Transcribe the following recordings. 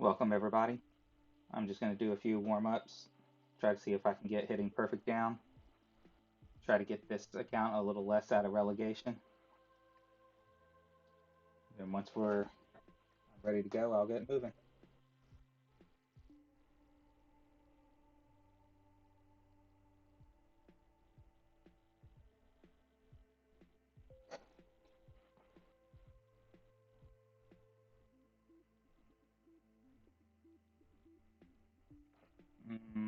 Welcome everybody. I'm just going to do a few warm-ups, try to see if I can get hitting perfect down, try to get this account a little less out of relegation. Then once we're ready to go, I'll get moving.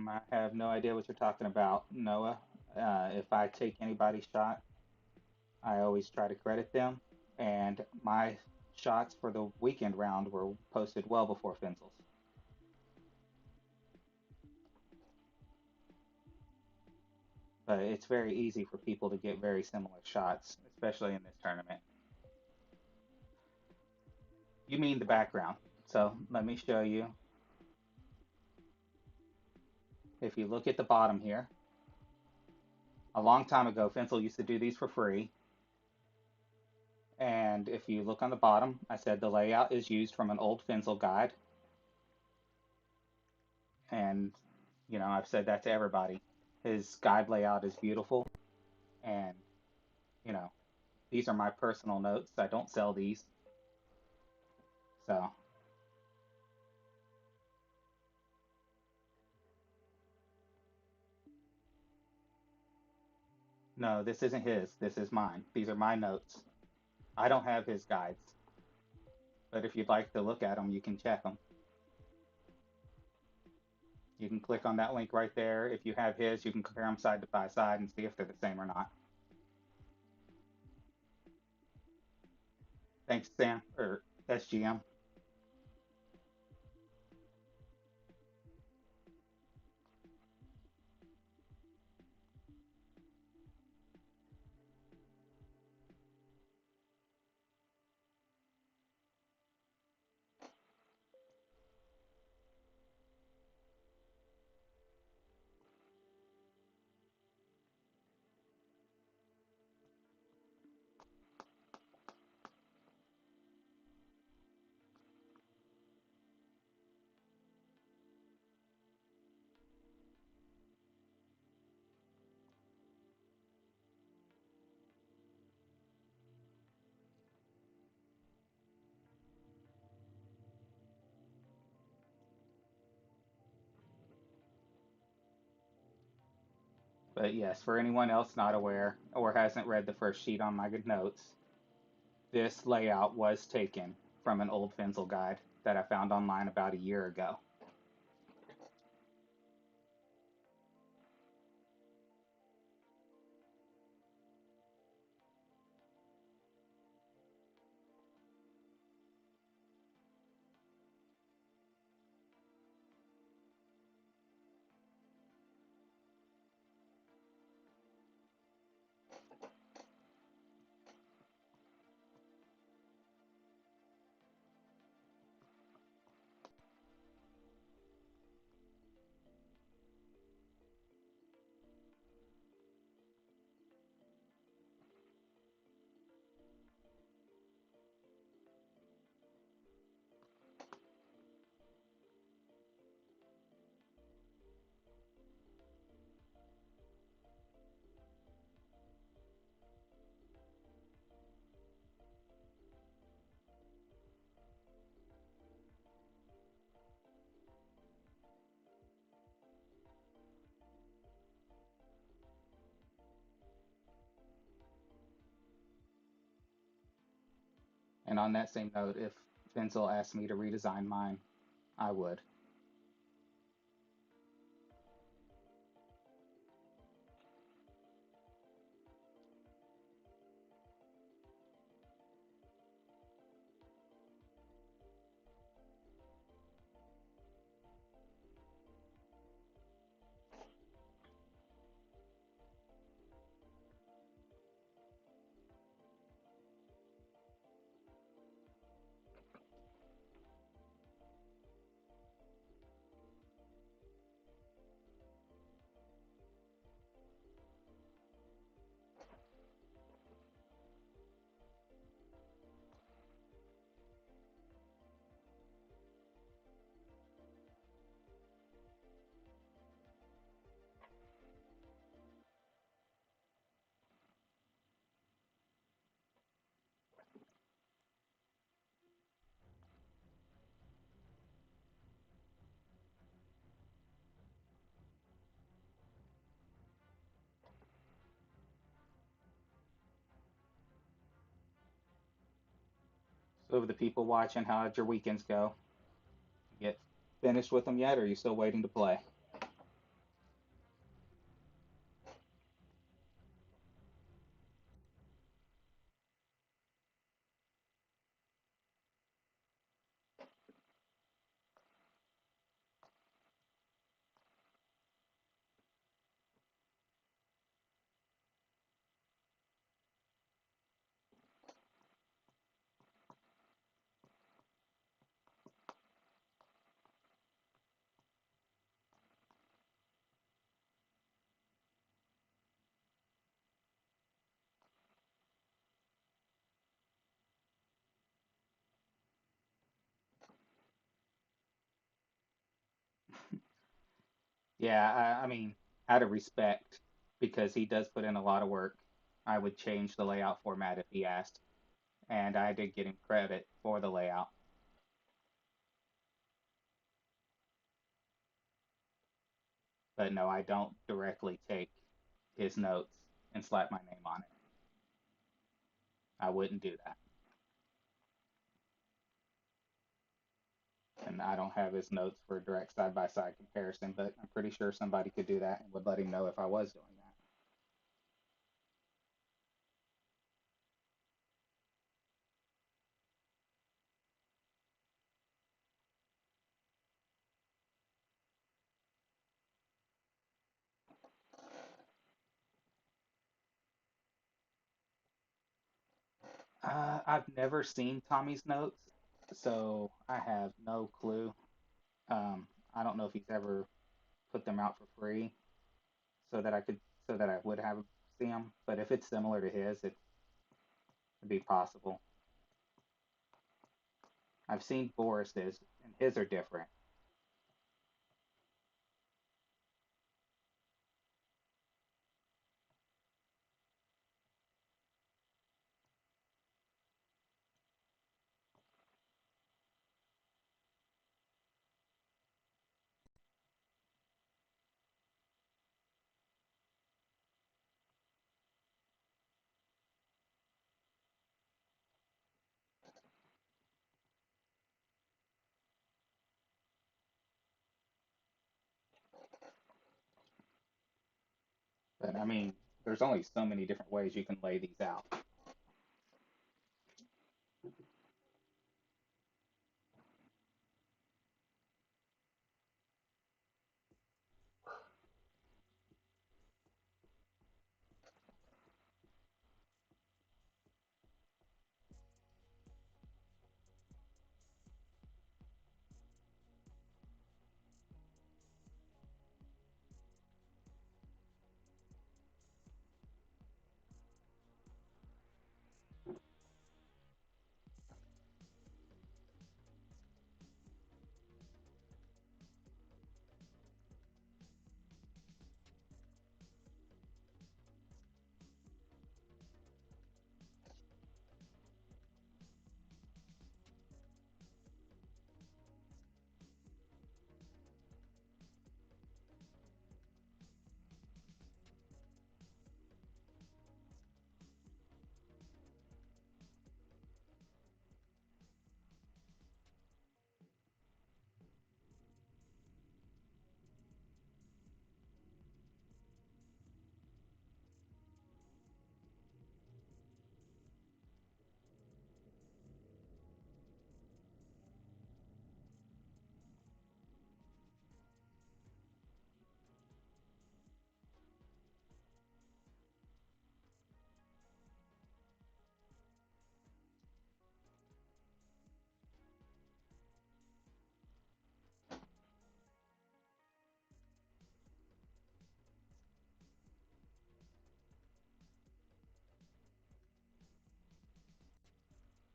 I have no idea what you're talking about, Noah. If I take anybody's shot, I always try to credit them, and my shots for the weekend round were posted well before Finzel's. But it's very easy for people to get very similar shots, especially in this tournament. You mean the background. So let me show you. If you look at the bottom here, a long time ago, Fensel used to do these for free. And if you look on the bottom, I said the layout is used from an old Fensel guide. And, I've said that to everybody. His guide layout is beautiful. And, you know, these are my personal notes. I don't sell these. So, no, this isn't his. This is mine. These are my notes. I don't have his guides. But if you'd like to look at them, you can check them. You can click on that link right there. If you have his, you can compare them side by side and see if they're the same or not. Thanks, Sam, or SGM. But yes, for anyone else not aware or hasn't read the first sheet on my good notes, this layout was taken from an old Fensel guide that I found online about a year ago. And on that same note, if Fensel asked me to redesign mine, I would. So, of the people watching, how did your weekends go? Get finished with them yet, or are you still waiting to play? Yeah, I mean, out of respect, because he does put in a lot of work, I would change the layout format if he asked. And I did get him credit for the layout. But no, I don't directly take his notes and slap my name on it. I wouldn't do that. And I don't have his notes for a direct side by side comparison, but I'm pretty sure somebody could do that and would let him know if I was doing that. I've never seen Tommy's notes, so I have no clue. I don't know if he's ever put them out for free so that I could, so that I would have see them. But if it's similar to his, it'd be possible. I've seen Boris's, and his are different. But I mean, there's only so many different ways you can lay these out.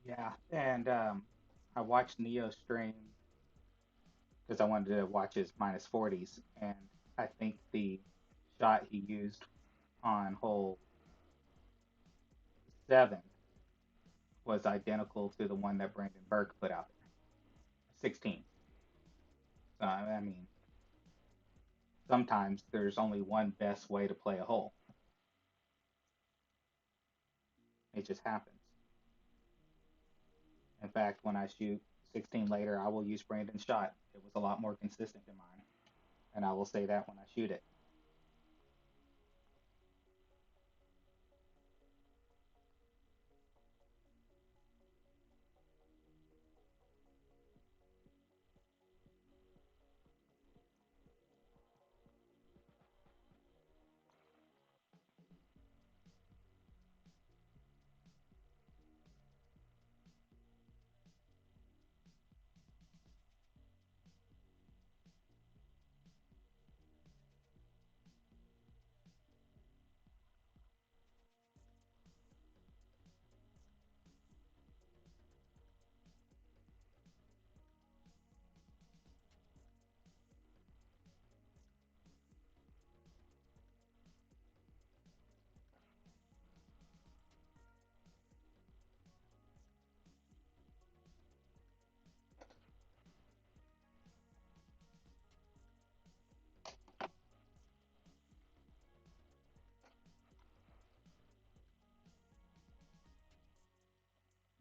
Yeah, and I watched Neo stream because I wanted to watch his minus 40s, and I think the shot he used on hole 7 was identical to the one that Brandon Burke put out there, 16. So I mean, sometimes there's only one best way to play a hole. It just happens. In fact, when I shoot 16 later, I will use Brandon's shot. It was a lot more consistent than mine, and I will say that when I shoot it.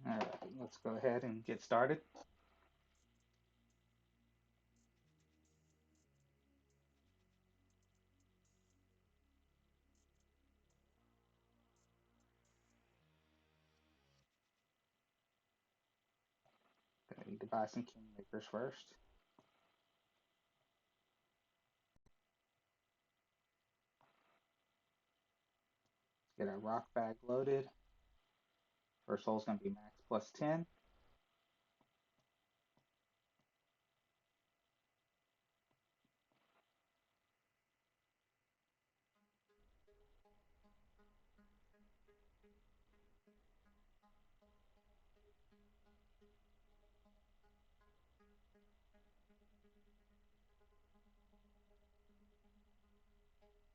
All right, let's go ahead and get started. I need to buy some king makers first. Let's get our rock bag loaded. First hole is going to be max plus 10.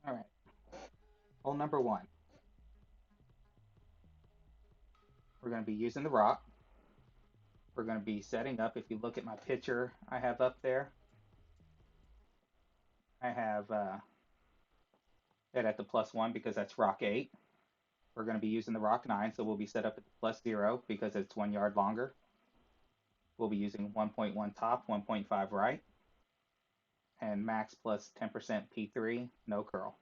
All right, hole number one. We're going to be using the rock. We're going to be setting up. If you look at my picture I have up there, I have it at the +1 because that's rock 8. We're going to be using the rock 9, so we'll be set up at the +0 because it's 1 yard longer. We'll be using 1.1 top, 1.5 right, and max plus 10% P3, no curl.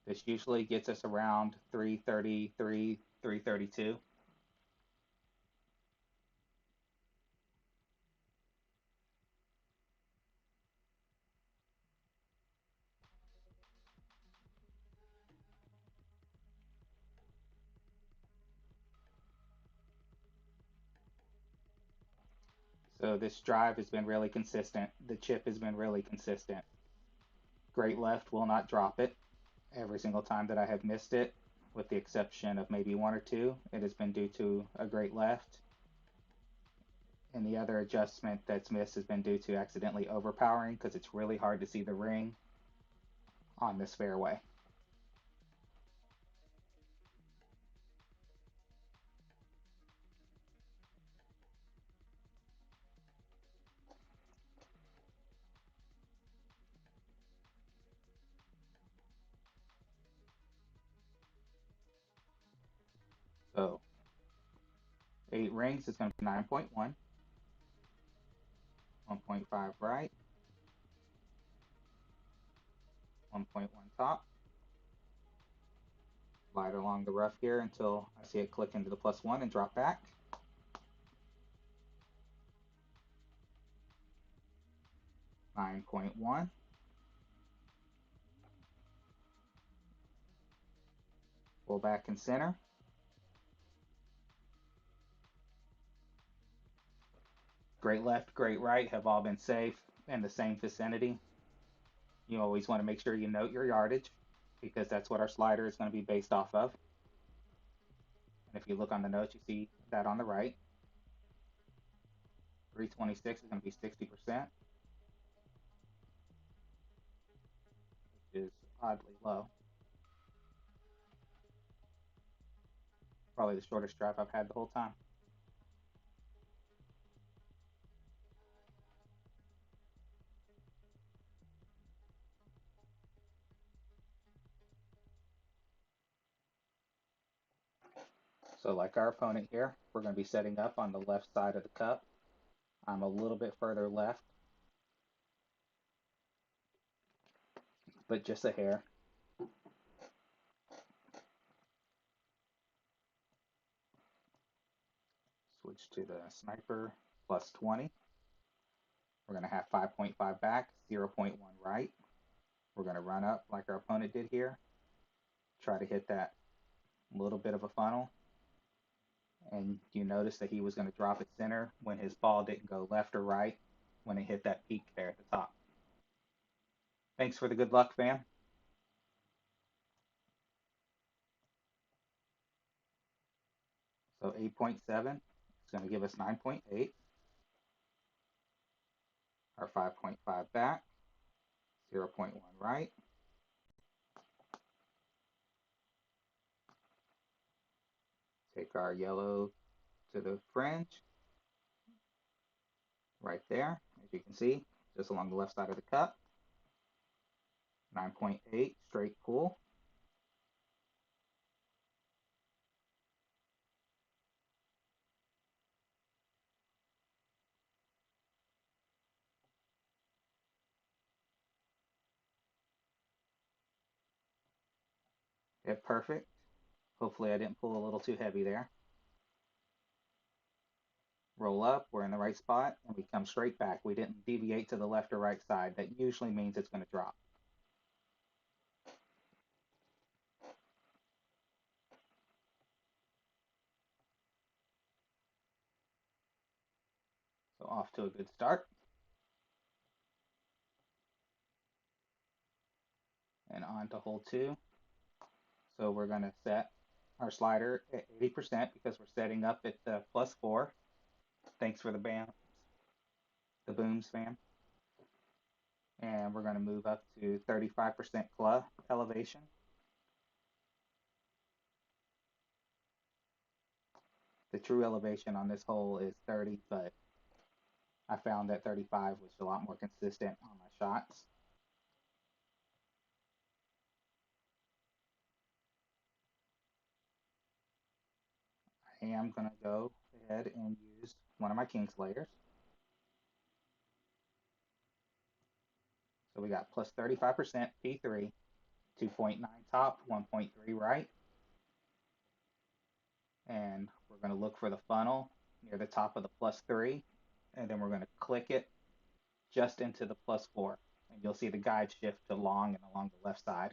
This usually gets us around 333, 332. So this drive has been really consistent. The chip has been really consistent. Great left will not drop it. Every single time that I have missed it, with the exception of maybe one or two, it has been due to a great left. And the other adjustment that's missed has been due to accidentally overpowering because it's really hard to see the ring on this fairway. So 8 rings is going to be 9.1, 1.5 right, 1.1 top. Slide along the rough here until I see it click into the +1 and drop back. 9.1. Pull back and center. Great left, great right have all been safe in the same vicinity. You always want to make sure you note your yardage because that's what our slider is going to be based off of. And if you look on the notes, you see that on the right. 326 is going to be 60%, which is oddly low. Probably the shortest drive I've had the whole time. So like our opponent here, we're going to be setting up on the left side of the cup. I'm a little bit further left, but just a hair. Switch to the sniper plus 20. We're going to have 5.5 back, 0.1 right. We're going to run up like our opponent did here. Try to hit that little bit of a funnel. And you notice that he was going to drop it center when his ball didn't go left or right when it hit that peak there at the top. Thanks for the good luck, fam. So 8.7 is going to give us 9.8. Our 5.5 back, 0.1 right. Take our yellow to the fringe right there, as you can see, just along the left side of the cup. 9.8 straight pull. Hit perfect. Hopefully I didn't pull a little too heavy there. Roll up, we're in the right spot, and we come straight back. We didn't deviate to the left or right side. That usually means it's going to drop. So off to a good start. And on to hole two. So we're going to set our slider at 80% because we're setting up at the +4. Thanks for the booms, fam. And we're going to move up to 35% club elevation. The true elevation on this hole is 30, but I found that 35 was a lot more consistent on my shots. I am going to go ahead and use one of my Kingslayers. So we got plus 35% P3, 2.9 top, 1.3 right. And we're going to look for the funnel near the top of the +3. And then we're going to click it just into the +4. And you'll see the guide shift to long and along the left side.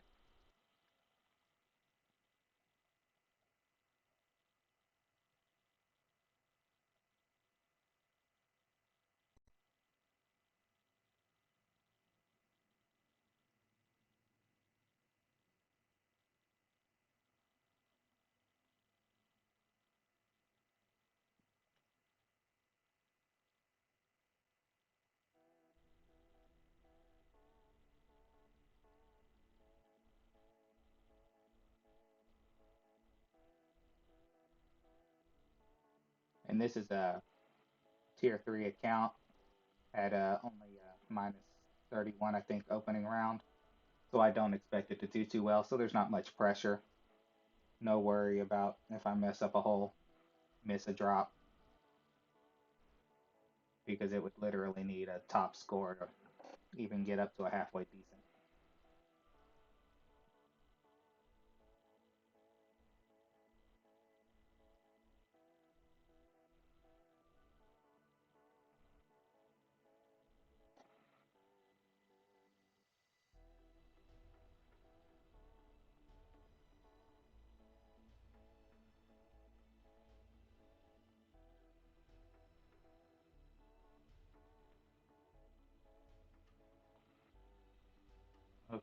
And this is a tier 3 account at only minus 31, I think, opening round. So I don't expect it to do too well. So there's not much pressure. No worry about if I mess up a hole, miss a drop, because it would literally need a top score to even get up to a halfway decent.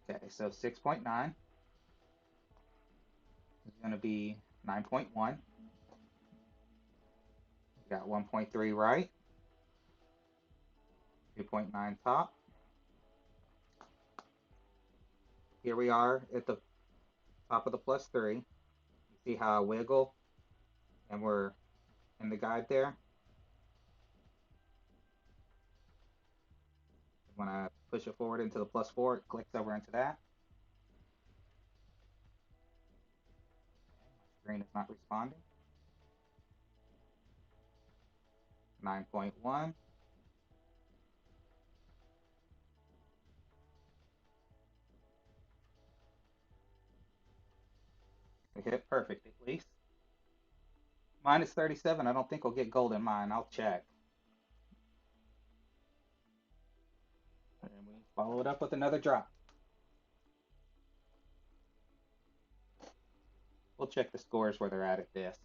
Okay, so 6.9 is going to be 9.1. We got 1.3 right, 2.9 top. Here we are at the top of the +3. You see how I wiggle and we're in the guide there. When I push it forward into the +4, it clicks over into that. Okay, my screen is not responding. 9.1. We hit perfect at least. Minus 37. I don't think we'll get gold in mine. I'll check. And we follow it up with another drop. We'll check the scores where they're at this.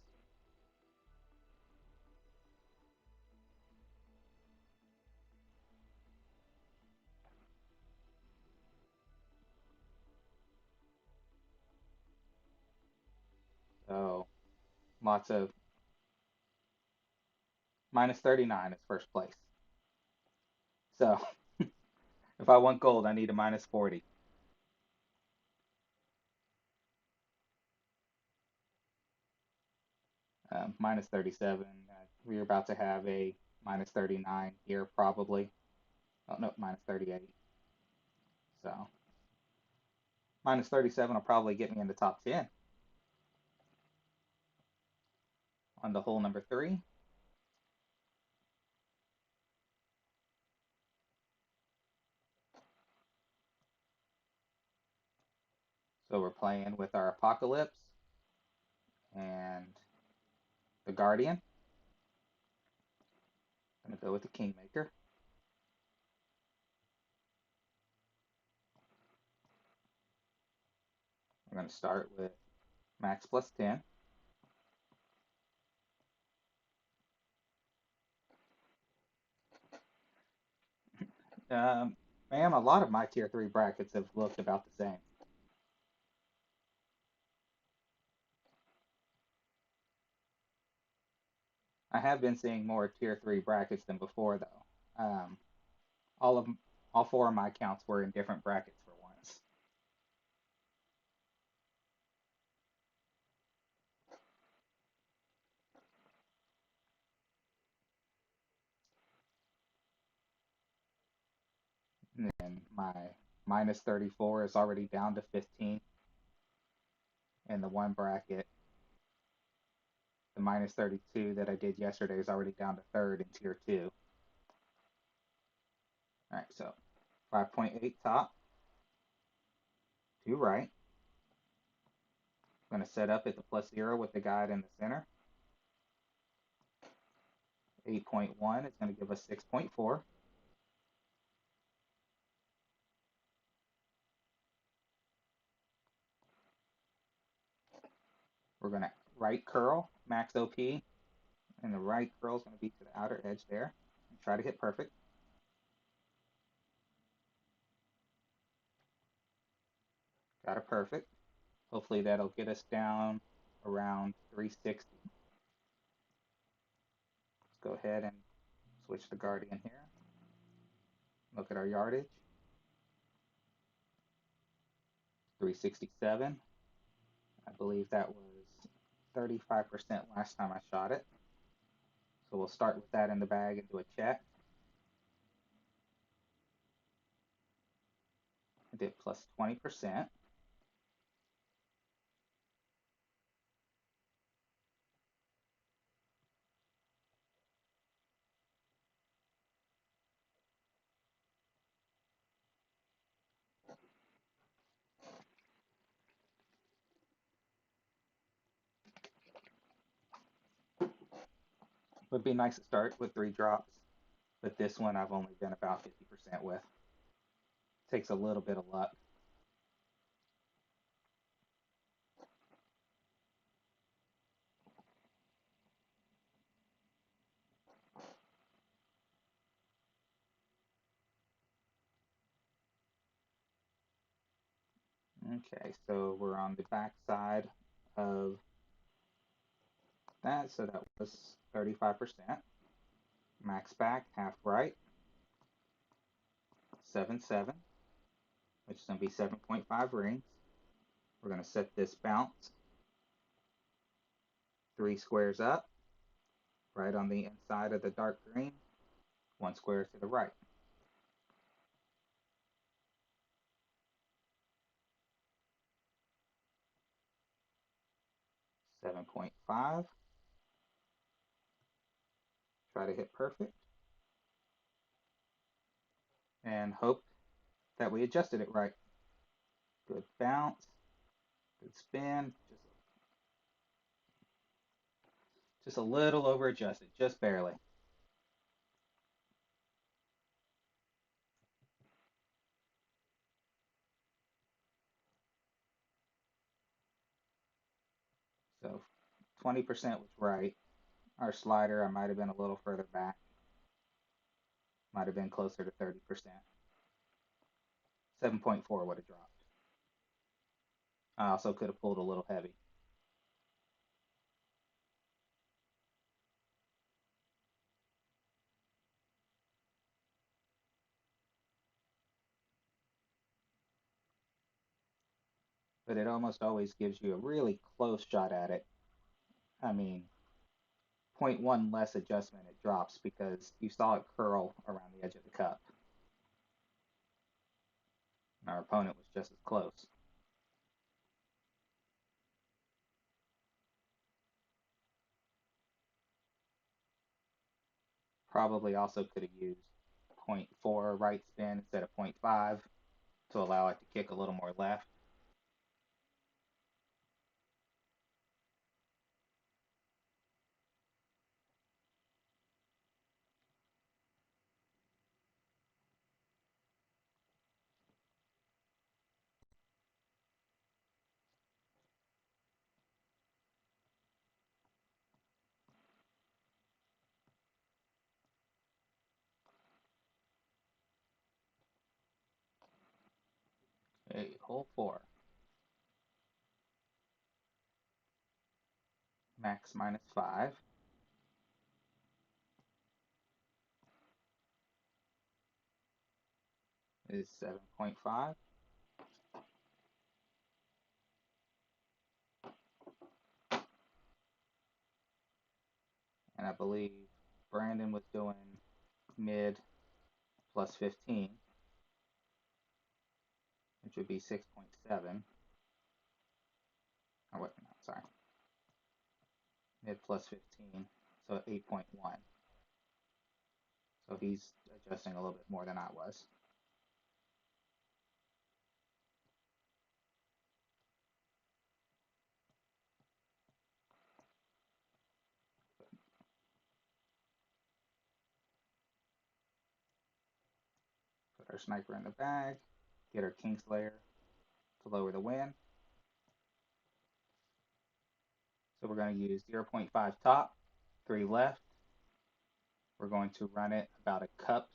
So lots of minus 39 is first place. So if I want gold, I need a minus 40. Minus 37. We're about to have a minus 39 here probably. Oh no, minus 38. So minus 37 will probably get me in the top 10 on the hole number three. So we're playing with our Apocalypse and the Guardian. I'm gonna go with the Kingmaker. We're gonna start with max plus 10. Um, Ma'am, a lot of my tier 3 brackets have looked about the same. I have been seeing more tier 3 brackets than before, though. All of all four of my accounts were in different brackets for once. And my minus 34 is already down to 15 in the one bracket. The minus 32 that I did yesterday is already down to third in tier 2. All right, so 5.8 top, 2 right. I'm going to set up at the plus 0 with the guide in the center. 8.1 is going to give us 6.4. We're going to right curl, max OP, and the right curl is going to be to the outer edge there. And try to hit perfect. Got a perfect. Hopefully that'll get us down around 360. Let's go ahead and switch the Guardian here. Look at our yardage. 367. I believe that was 35% last time I shot it. So we'll start with that in the bag and do a check. I did plus 20%. Would be nice to start with 3 drops, but this one I've only been about 50% with. Takes a little bit of luck. Okay, so we're on the back side of that, so that was 35%. Max back, half right, 7.7, which is going to be 7.5 rings. We're going to set this bounce 3 squares up, right on the inside of the dark green, 1 square to the right. 7.5. Try to hit perfect and hope that we adjusted it right. Good bounce, good spin, just a little over adjusted, just barely. So 20% was right. Our slider, I might have been a little further back, might have been closer to 30%. 7.4 would have dropped. I also could have pulled a little heavy. But it almost always gives you a really close shot at it. I mean, zero point 0.1 less adjustment, it drops because you saw it curl around the edge of the cup. And our opponent was just as close. Probably also could have used zero point 0.4 right spin instead of zero point 0.5 to allow it to kick a little more left. Okay, hole 4. Max minus 5 is 7.5. And I believe Brandon was doing mid plus 15, which would be 6.7. Or what? No, sorry. Mid plus 15, so 8.1. So he's adjusting a little bit more than I was. Put our sniper in the bag, get our Kingslayer to lower the wind. So we're going to use 0.5 top, 3 left. We're going to run it about a cup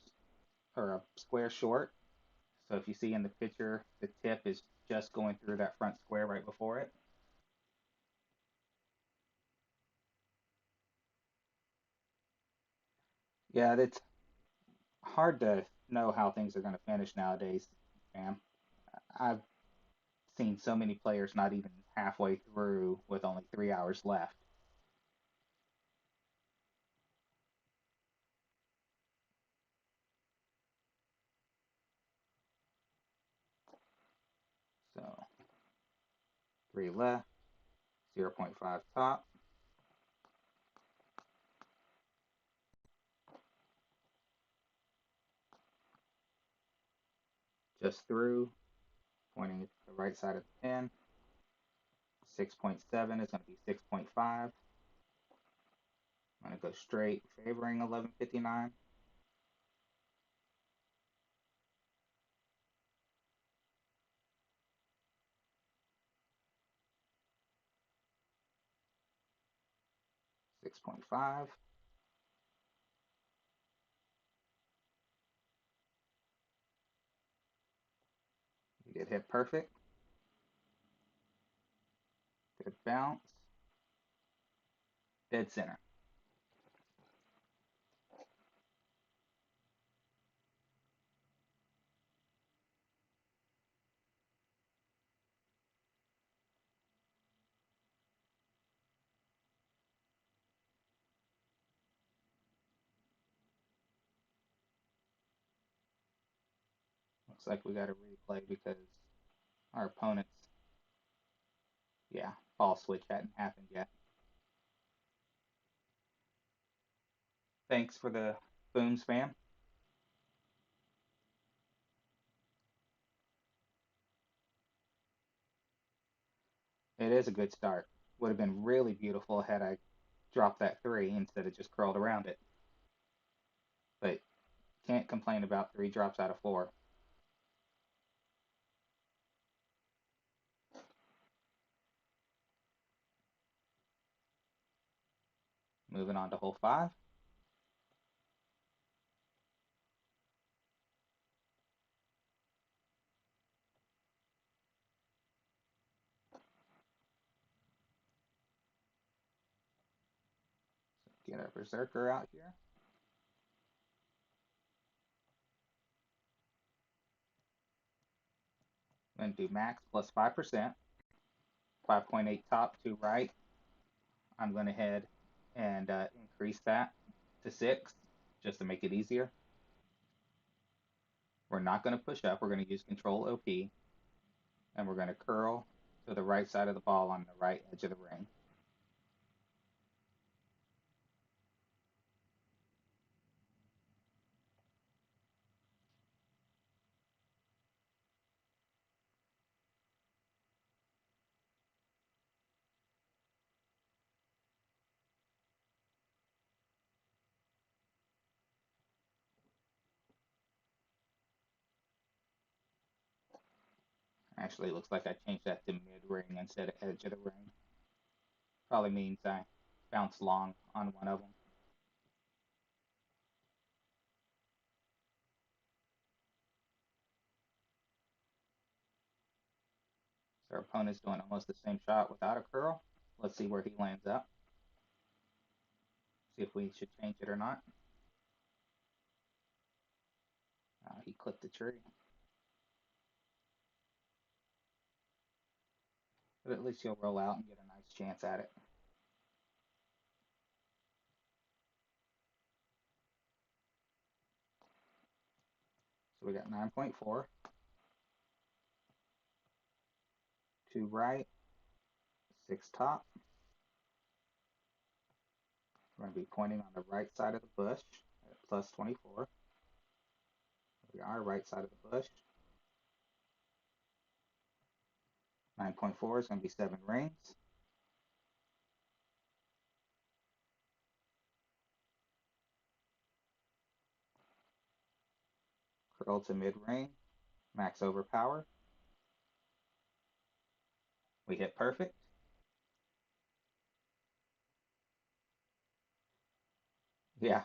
or a square short. So if you see in the picture, the tip is just going through that front square right before it. Yeah, it's hard to know how things are going to finish nowadays, man. I've seen so many players not even halfway through with only 3 hours left. So 3 left, 0.5 top, just through, pointing at the right side of the pin. 6.7 is going to be 6.5. I'm going to go straight, favoring 1159. 6.5. You get hit perfect. Good bounce. Dead center. Looks like we got a replay because our opponent's, yeah, ball switch hadn't happened yet. Thanks for the boom spam. It is a good start. Would have been really beautiful had I dropped that three instead of just curled around it. But can't complain about three drops out of four. Moving on to hole five. Get a berserker out here. Then do max plus 5%. 5.8 top, 2 right. I'm going to head and increase that to 6 just to make it easier. We're not going to push up. We're going to use control OP, and we're going to curl to the right side of the ball on the right edge of the ring. Actually, it looks like I changed that to mid ring instead of edge of the ring. Probably means I bounce long on one of them. So our opponent's doing almost the same shot without a curl. Let's see where he lands up. See if we should change it or not. He clipped the tree. But at least he'll roll out and get a nice chance at it. So we got 9.4, 2 right, 6 top. We're going to be pointing on the right side of the bush at plus 24. We are right side of the bush. 9.4 is going to be 7 rings. Curl to mid ring, max overpower. We hit perfect. Yeah,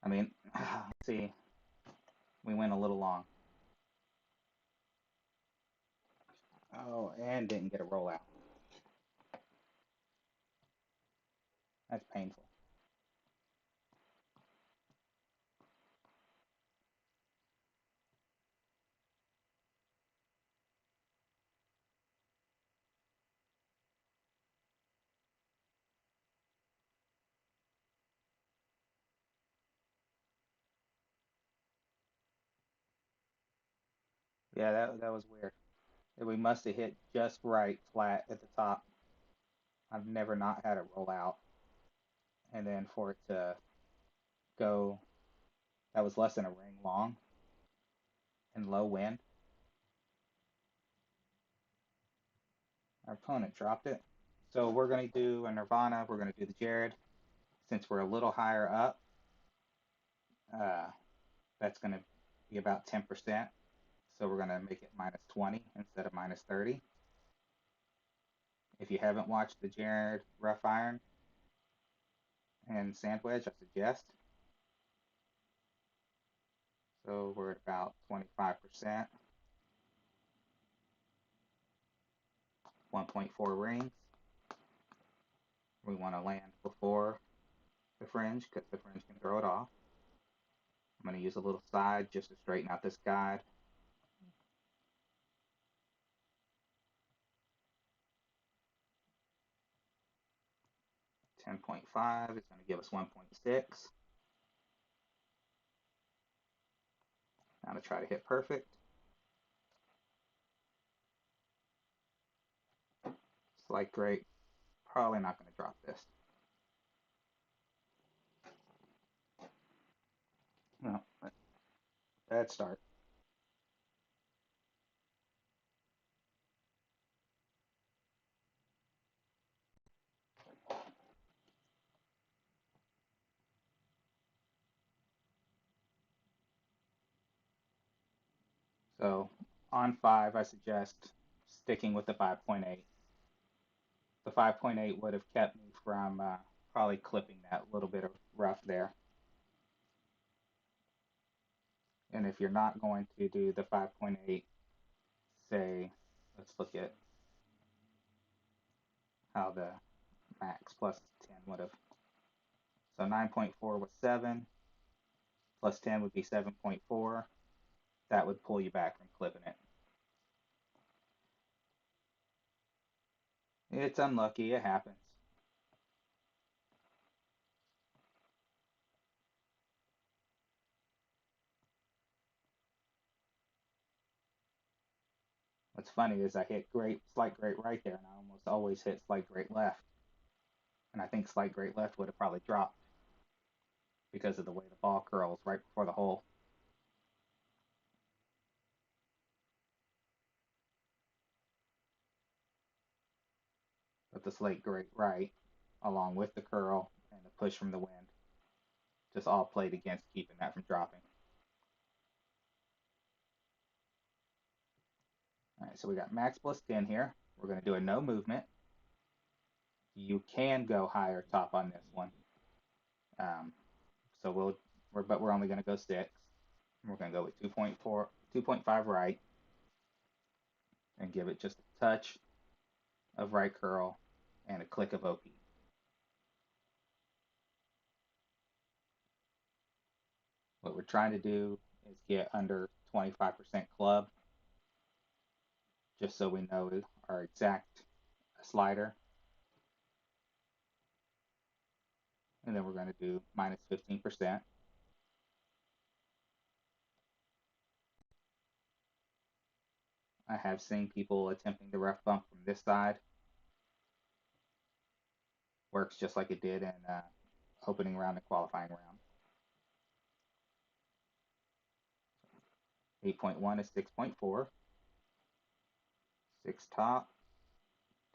I mean, let's see, we went a little long. Oh, and didn't get a rollout. That's painful. Yeah, that was weird. We must have hit just right flat at the top. I've never not had it roll out. And then for it to go, that was less than a ring long and low wind. Our opponent dropped it. So we're going to do a Nirvana. We're going to do the Jared. Since we're a little higher up, uh, that's going to be about 10%. So we're going to make it minus 20 instead of minus 30. If you haven't watched the Jared Rough Iron and Sand Wedge, I suggest. So we're at about 25%, 1.4 rings. We want to land before the fringe because the fringe can throw it off. I'm going to use a little side just to straighten out this guide. 10.5 is going to give us 1.6. Now to try to hit perfect. Slight great. Probably not going to drop this. Bad start. So on 5, I suggest sticking with the 5.8. The 5.8 would have kept me from probably clipping that little bit of rough there. And if you're not going to do the 5.8, say, let's look at how the max plus 10 would have. So 9.4 was 7, plus 10 would be 7.4. That would pull you back from clipping it. It's unlucky, it happens. What's funny is I hit great, slight great right there, and I almost always hit slight great left. And I think slight great left would have probably dropped because of the way the ball curls right before the hole. But the slight great right, along with the curl and the push from the wind, just all played against keeping that from dropping. All right, so we got max plus 10 here. We're going to do a no movement. You can go higher top on this one. Um, so but we're only going to go 6. We're going to go with 2.4, 2.5 right, and give it just a touch of right curl and a click of OP. What we're trying to do is get under 25% club, just so we know our exact slider. And then we're going to do minus 15%. I have seen people attempting the rough bump from this side. Works just like it did in opening round and qualifying round. 8.1 is 6.4. 6 top,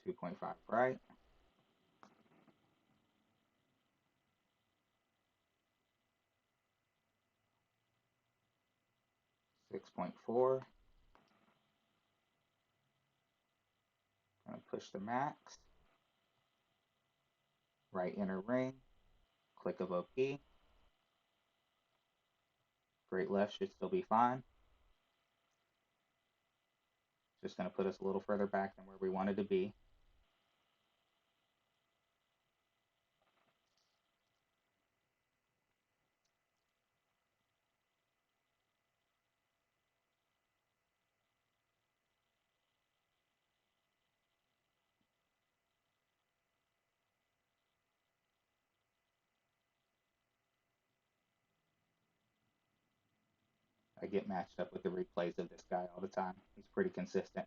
2.5 right. 6.4. Gonna push the max. Right inner ring. Click of OP. Great left should still be fine. Just gonna put us a little further back than where we wanted to be. I get matched up with the replays of this guy all the time. He's pretty consistent.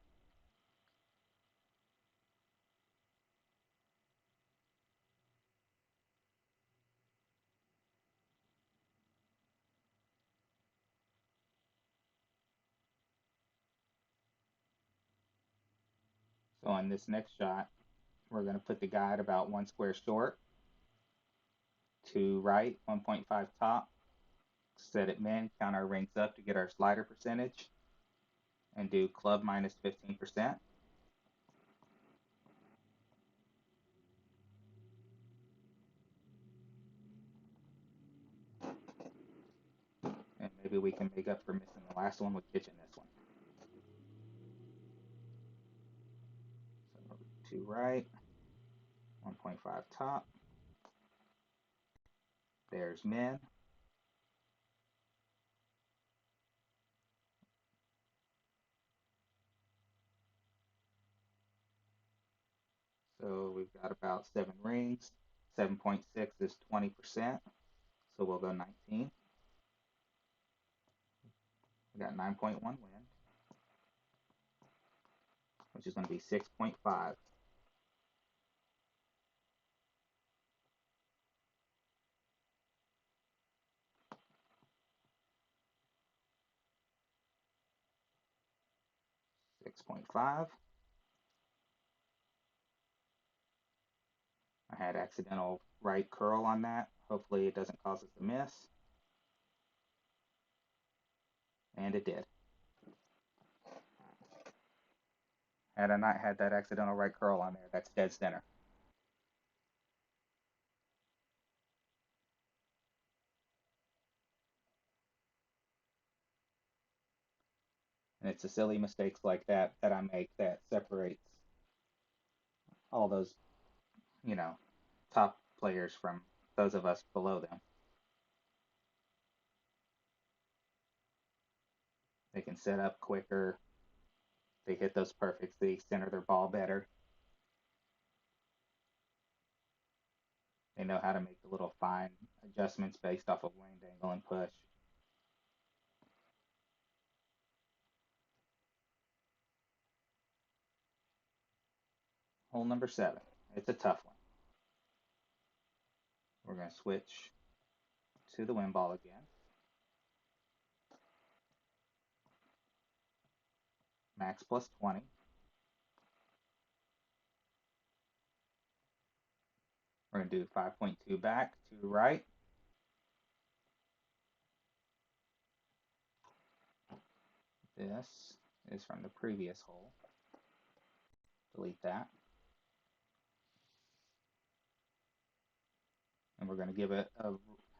So on this next shot, we're going to put the guide about 1 square short, 2 right, 1.5 top, set it min, count our rings up to get our slider percentage, and do club minus 15%. And maybe we can make up for missing the last one with pitching this one. So 2 right, 1.5 top, there's min. So we've got about 7 rings. 7.6 is 20%, so we'll go 19. We got 9.1 wind, which is going to be 6.5. 6.5. I had accidental right curl on that. Hopefully it doesn't cause us to miss. And it did. Had I not had that accidental right curl on there, that's dead center. And it's the silly mistakes like that that I make that separates all those, you know, top players from those of us below them. They can set up quicker, they hit those perfects, they center their ball better. They know how to make the little fine adjustments based off of wind angle and push. Hole number 7. It's a tough one. We're going to switch to the wind ball again. Max plus 20. We're going to do 5.2 back, 2 right. This is from the previous hole. Delete that. And we're going to give it a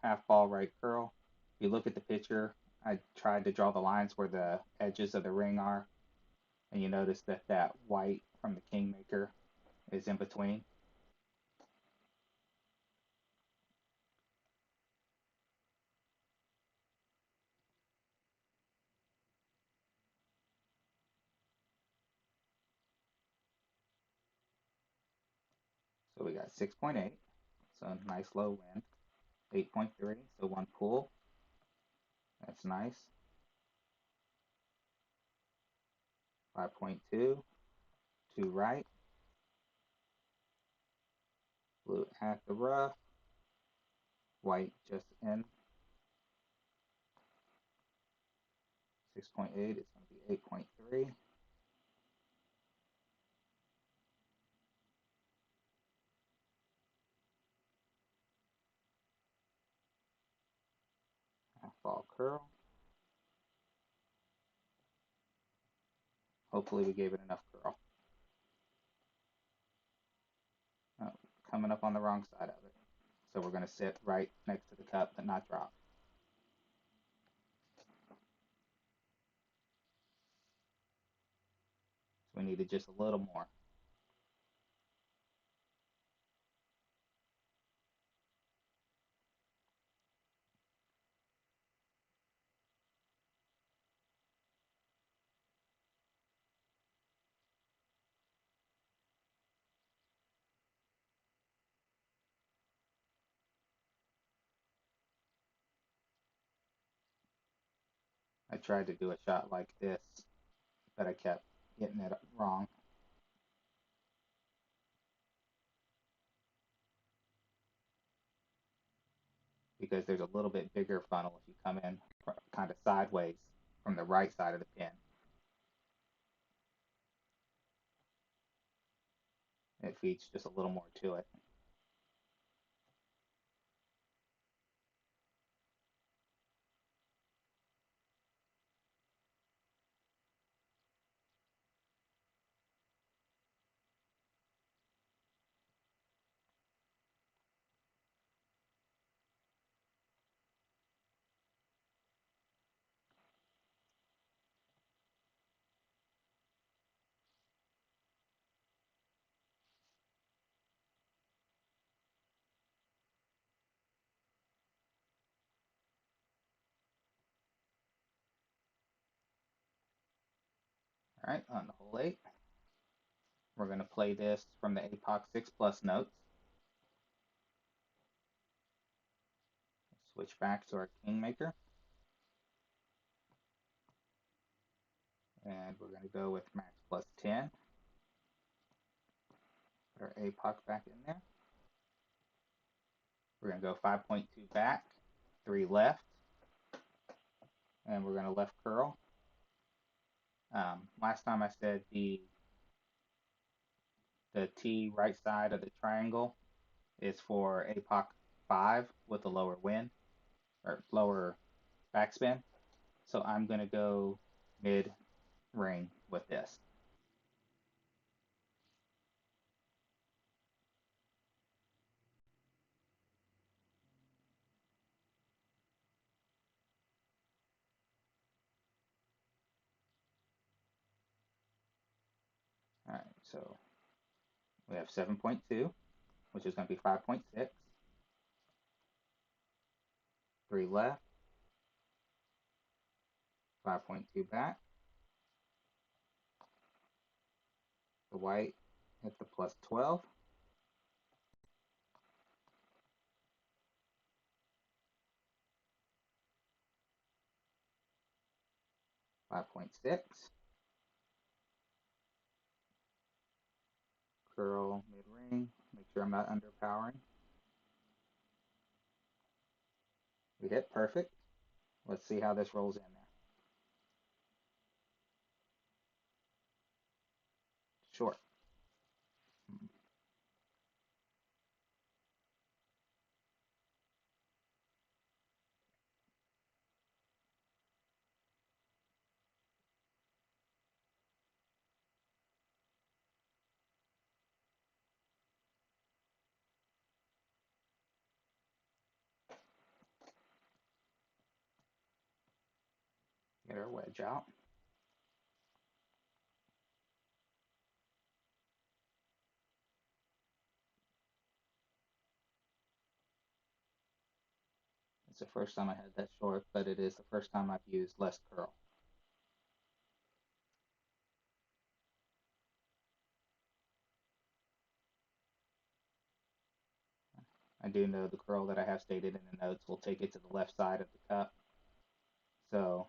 half ball right curl. If you look at the picture, I tried to draw the lines where the edges of the ring are, and you notice that that white from the Kingmaker is in between. So we got 6.8, so nice low wind. 8.3, so 1 pull. That's nice. 5.2, 2 right. Blue at the rough. White just in. 6.8 is going to be 8.3. Half ball curl. Hopefully we gave it enough curl. Oh, coming up on the wrong side of it. So we're going to sit right next to the cup but not drop. So we needed just a little more. I tried to do a shot like this, but I kept getting it wrong. Because there's a little bit bigger funnel if you come in kind of sideways from the right side of the pin. It feeds just a little more to it. All right, on the hole 8, we're going to play this from the APOC 6 plus notes. Switch back to our Kingmaker. And we're going to go with max plus 10. Put our APOC back in there. We're going to go 5.2 back, 3 left, and we're going to left curl. Last time I said the T right side of the triangle is for APOC 5 with a lower wind or lower backspin. So I'm going to go mid ring with this. All right, so we have 7.2, which is going to be 5.6, 3 left, 5.2 back. The white hit the plus 12, 5.6, curl mid ring, make sure I'm not underpowering. We hit perfect. Let's see how this rolls in there. Short. Get our wedge out. It's the first time I had that short, but it is the first time I've used less curl. I do know the curl that I have stated in the notes will take it to the left side of the cup. So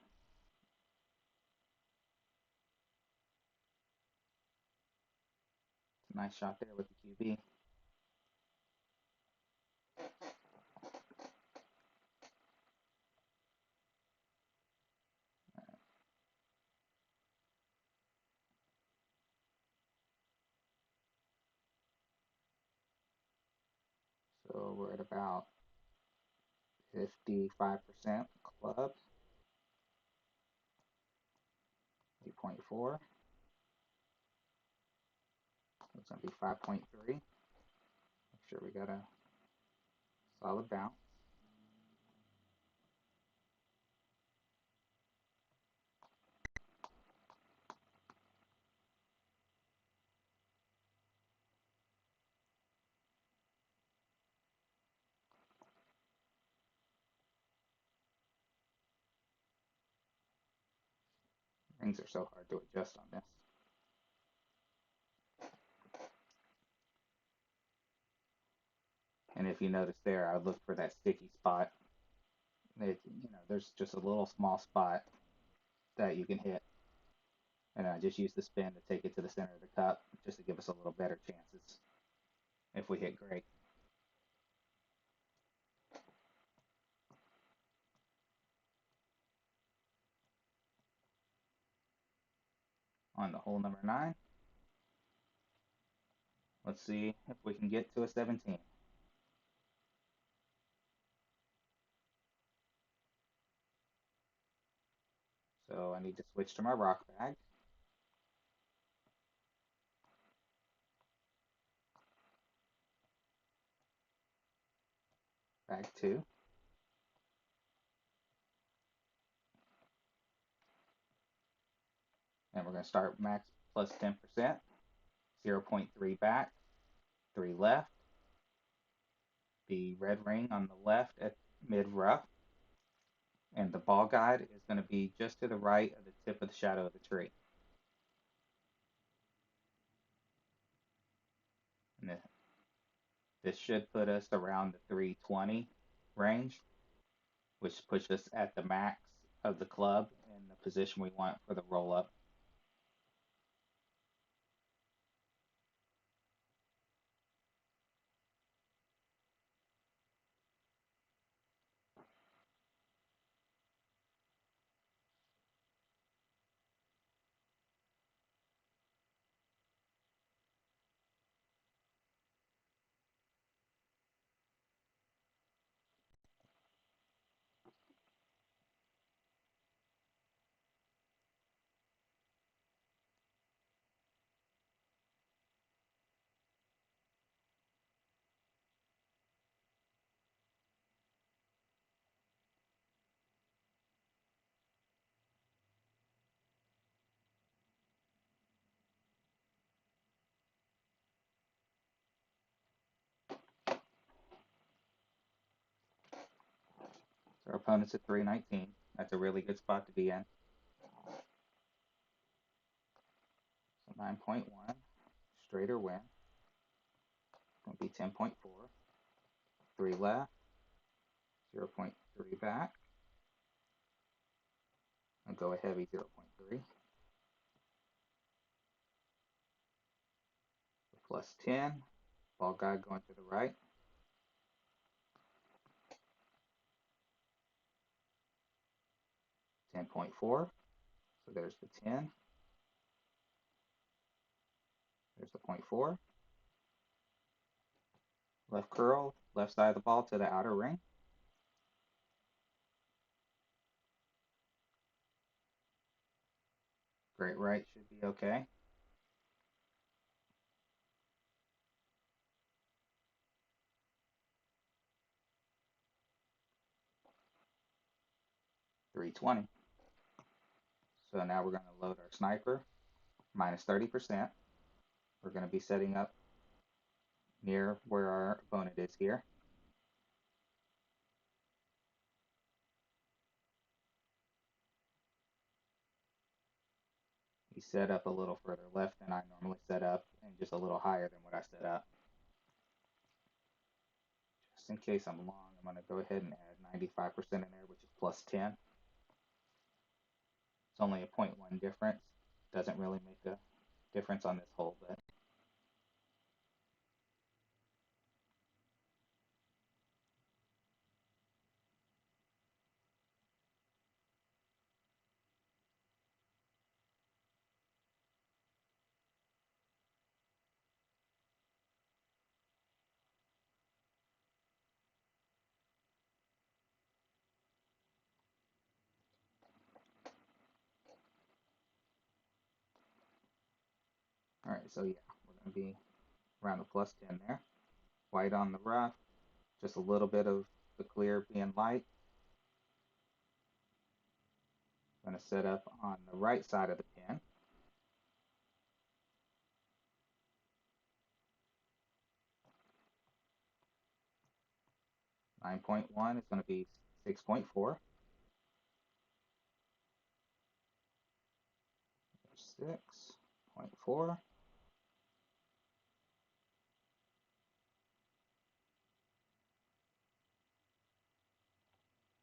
it's a nice shot there with the QB. So we're at about 55% club, 8.4. It's going to be 5.3. Make sure we got a solid bounce. Rings are so hard to adjust on this. And if you notice there, I look for that sticky spot. There's just a little small spot that you can hit. And I just use the spin to take it to the center of the cup just to give us a little better chances if we hit great. On to hole number 9. Let's see if we can get to a 17. So I need to switch to my rock bag. Bag 2. And we're going to start max plus 10%. 0.3 back, 3 left. The red ring on the left at mid rough. And the ball guide is going to be just to the right of the tip of the shadow of the tree. And this should put us around the 320 range, which puts us at the max of the club and the position we want for the roll up. opponent's at 319. That's a really good spot to be in. So 9.1, straight or win. Going to be 10.4. 3 left, 0.3 back. I'll go a heavy 0.3. Plus 10. Ball guide going to the right. 10.4. So there's the 10. There's the 0.4. Left curl, left side of the ball to the outer ring. Great right should be okay. .320. So now we're going to load our sniper, minus 30%. We're going to be setting up near where our opponent is here. He set up a little further left than I normally set up, and just a little higher than what I set up. Just in case I'm long, I'm going to go ahead and add 95% in there, which is plus 10. It's only a 0.1 difference. Doesn't really make a difference on this hole, but all right, so yeah, we're going to be around the plus 10 there. White on the rough, just a little bit of the clear being light. I'm going to set up on the right side of the pin. .1 is going to be 6.4. 6.4.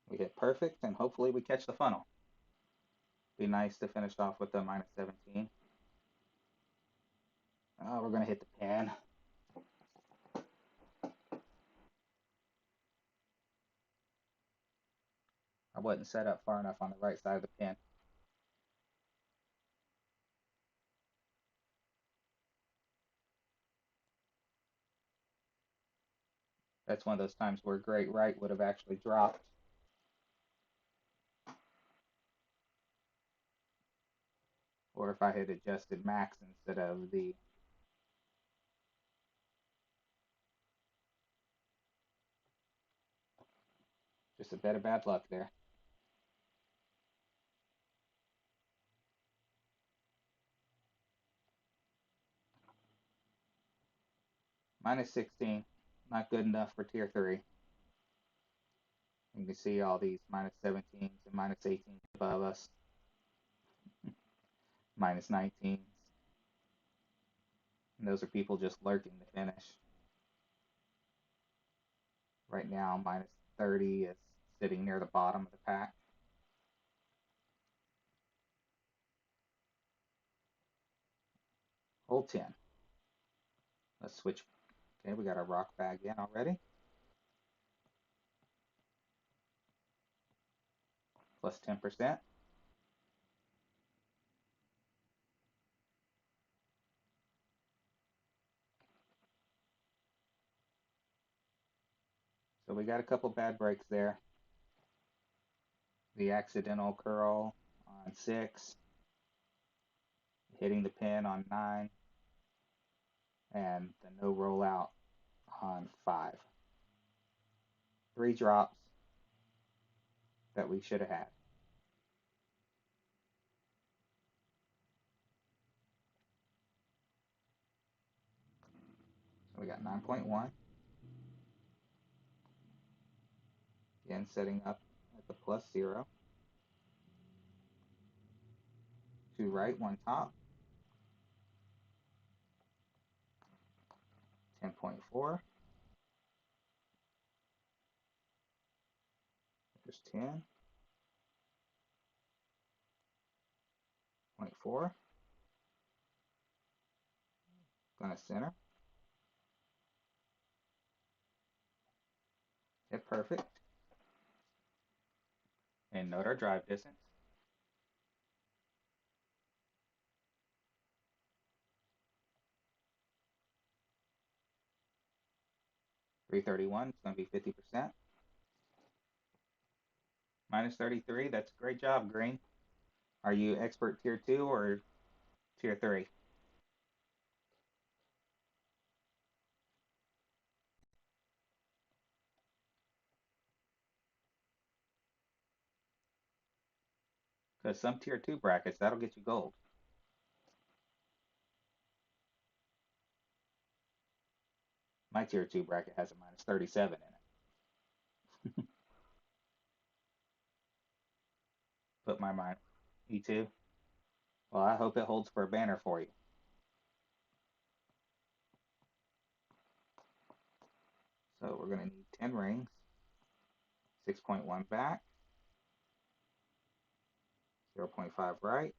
We hit perfect, and hopefully we catch the funnel. Be nice to finish off with the minus 17. Oh, we're going to hit the pin. I wasn't set up far enough on the right side of the pin. That's one of those times where great right would have actually dropped. Or if I had adjusted max instead of the just a bit of bad luck there. Minus 16, not good enough for tier 3. You can see all these minus 17s and minus 18s above us. Minus 19s. And those are people just lurking to finish. Right now, minus 30 is sitting near the bottom of the pack. Hole 10. Let's switch. Okay, we got our rock bag in already. Plus 10%. So we got a couple bad breaks there. The accidental curl on 6. Hitting the pin on 9. And the no rollout on 5. 3 drops that we should have had. So we got 9.1. Again, setting up at with the +0. Two right, one top. 10.4. There's 10.4. Gonna center. Hit perfect. And note our drive distance. 331 is going to be 50%. -33, that's a great job, Green. Are you expert tier 2 or tier 3? Because some tier 2 brackets, that'll get you gold. My tier 2 bracket has a -37 in it. Put my mind. Me too. Well, I hope it holds for a banner for you. So we're going to need 10 rings, 6.1 back, 0.5 right,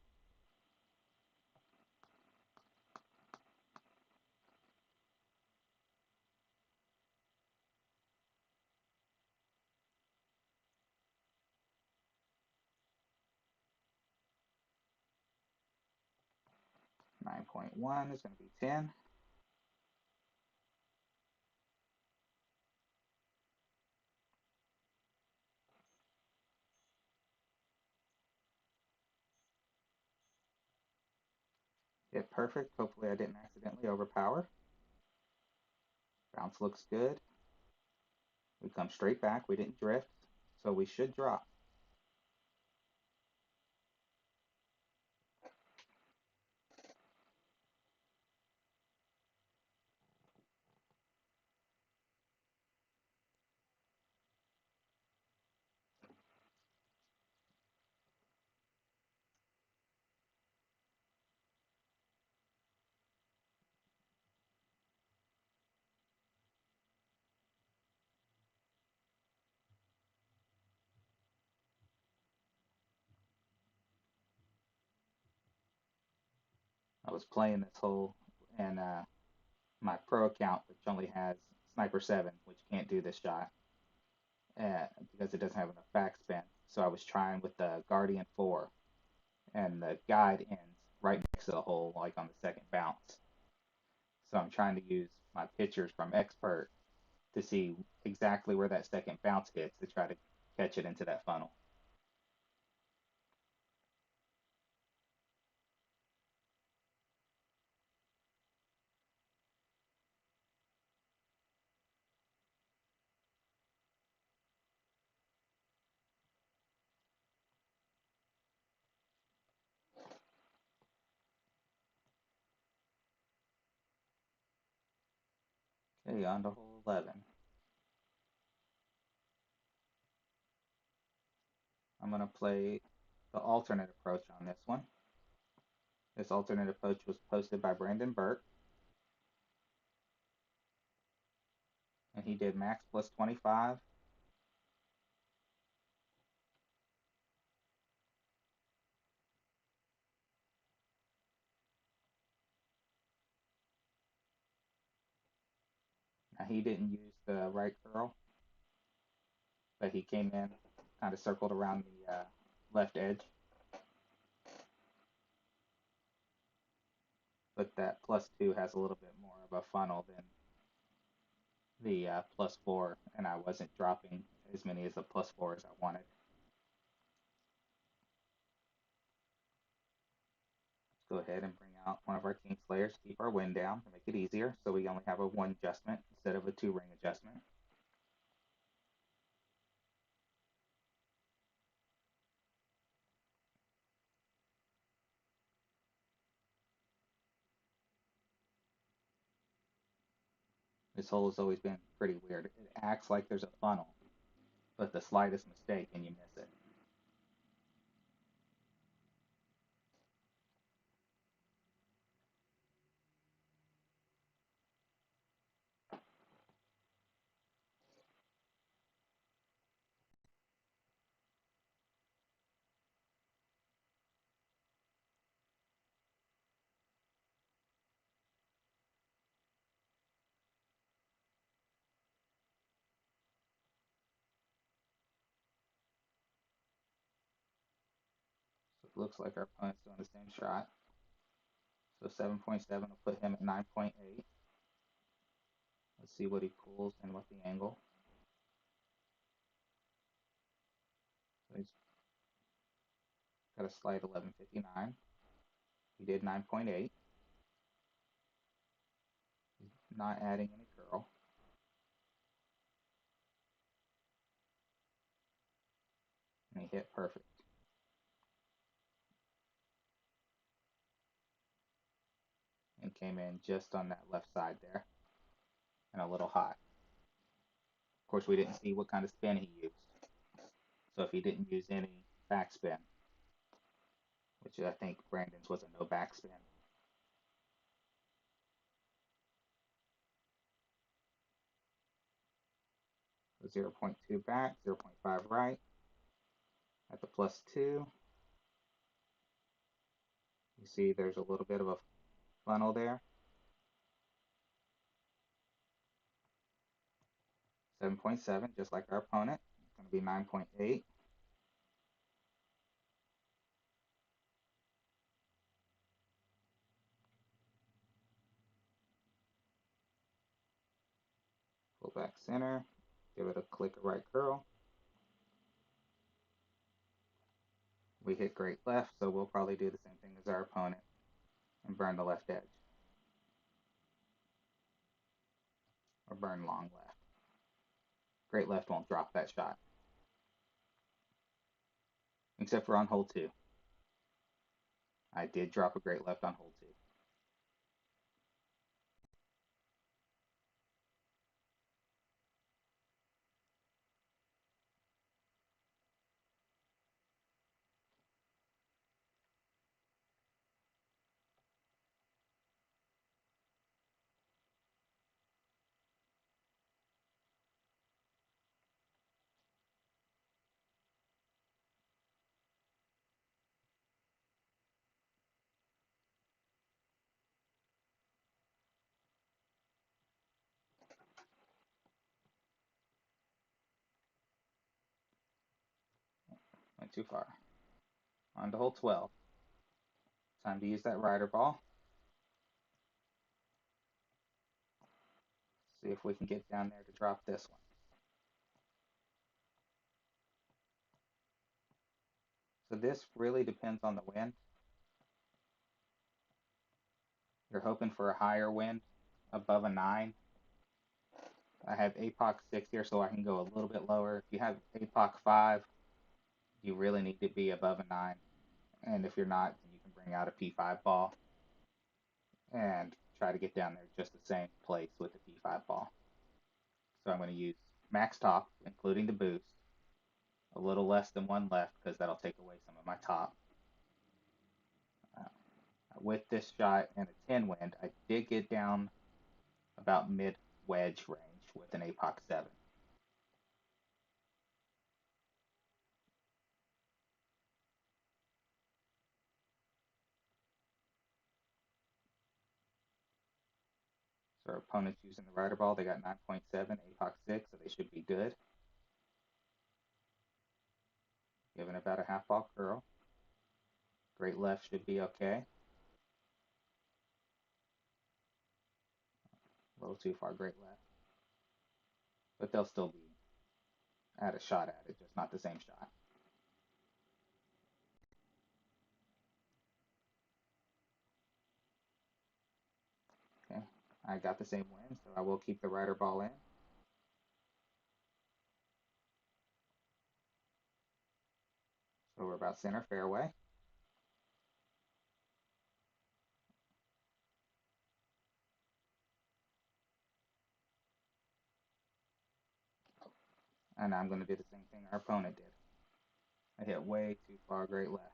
9.1 is going to be 10, hit perfect. Hopefully I didn't accidentally overpower. Bounce looks good. We come straight back. We didn't drift, so we should drop. I was playing this hole and my pro account, which only has Sniper 7, which can't do this shot because it doesn't have enough backspin. So I was trying with the Guardian 4, and the guide ends right next to the hole, like on the second bounce. So I'm trying to use my pictures from Expert to see exactly where that second bounce hits to try to catch it into that funnel. Okay, on to hole 11. I'm going to play the alternate approach on this one. This alternate approach was posted by Brandon Burke, and he did max +25. Now, he didn't use the right curl, but he came in, kind of circled around the left edge. But that +2 has a little bit more of a funnel than the +4, and I wasn't dropping as many as the +4 as I wanted. Let's go ahead and bring out one of our King Slayers to keep our win down to make it easier, so we only have a 1 adjustment instead of a 2 ring adjustment. This hole has always been pretty weird. It acts like there's a funnel, but the slightest mistake and you miss it. So it looks like our opponent's doing the same shot. So 7.7 will put him at 9.8. Let's see what he pulls and what the angle. So he's got a slight 1159. He did 9.8. He's not adding any curl. And he hit perfect. And came in just on that left side there. And a little high. Of course, we didn't see what kind of spin he used. So if he didn't use any backspin, which I think Brandon's was a no backspin. So 0.2 back, 0.5 right. At the +2, you see there's a little bit of a funnel there. 7.7, just like our opponent. It's going to be 9.8. Pull back center, give it a click of right curl. We hit great left, so we'll probably do the same thing as our opponent and burn the left edge. Or burn long left. Great left won't drop that shot. Except for on hole 2. I did drop a great left on hole 2. Went too far. On to hole 12. Time to use that rider ball. See if we can get down there to drop this one. So this really depends on the wind. You're hoping for a higher wind, above a 9. I have APOC 6 here, so I can go a little bit lower. If you have APOC 5, you really need to be above a 9. And if you're not, then you can bring out a P5 ball and try to get down there just the same place with the P5 ball. So I'm going to use max top, including the boost, a little less than 1 left because that'll take away some of my top. With this shot and a 10 wind, I did get down about mid wedge range with an APOC 7. So our opponent's using the rider ball. They got 9.7, APOC 6, so they should be good. Giving about a half ball curl. Great left should be okay. A little too far, great left. But they'll still be at a shot at it, just not the same shot. Okay, I got the same win, so I will keep the rider ball in. So we're about center fairway. And I'm going to do the same thing our opponent did. I hit way too far great left.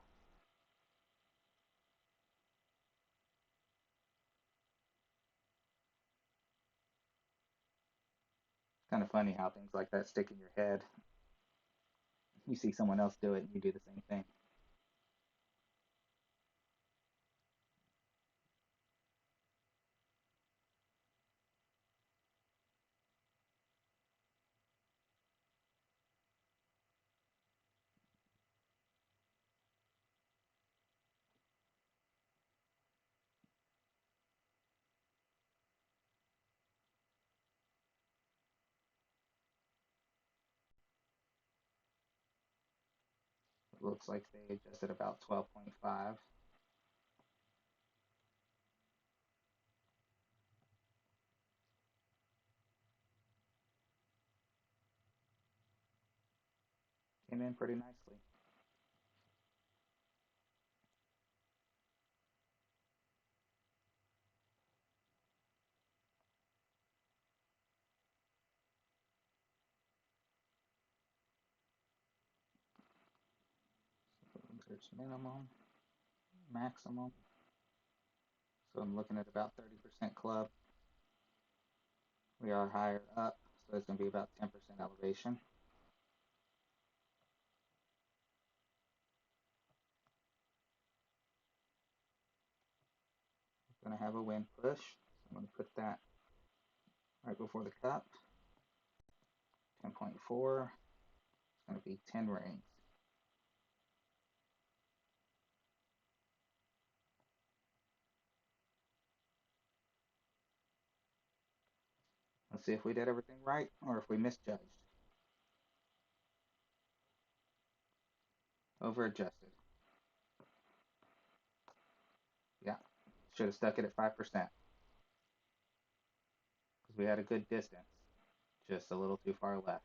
It's kind of funny how things like that stick in your head. You see someone else do it and you do the same thing. It looks like they adjusted about 12.5. Came in pretty nicely. There's minimum, maximum. So I'm looking at about 30% club. We are higher up, so it's going to be about 10% elevation. I'm going to have a wind push. So I'm going to put that right before the cup. 10.4. It's going to be 10 rings. Let's see if we did everything right or if we misjudged. Over adjusted. Yeah, should have stuck it at 5% because we had a good distance, just a little too far left.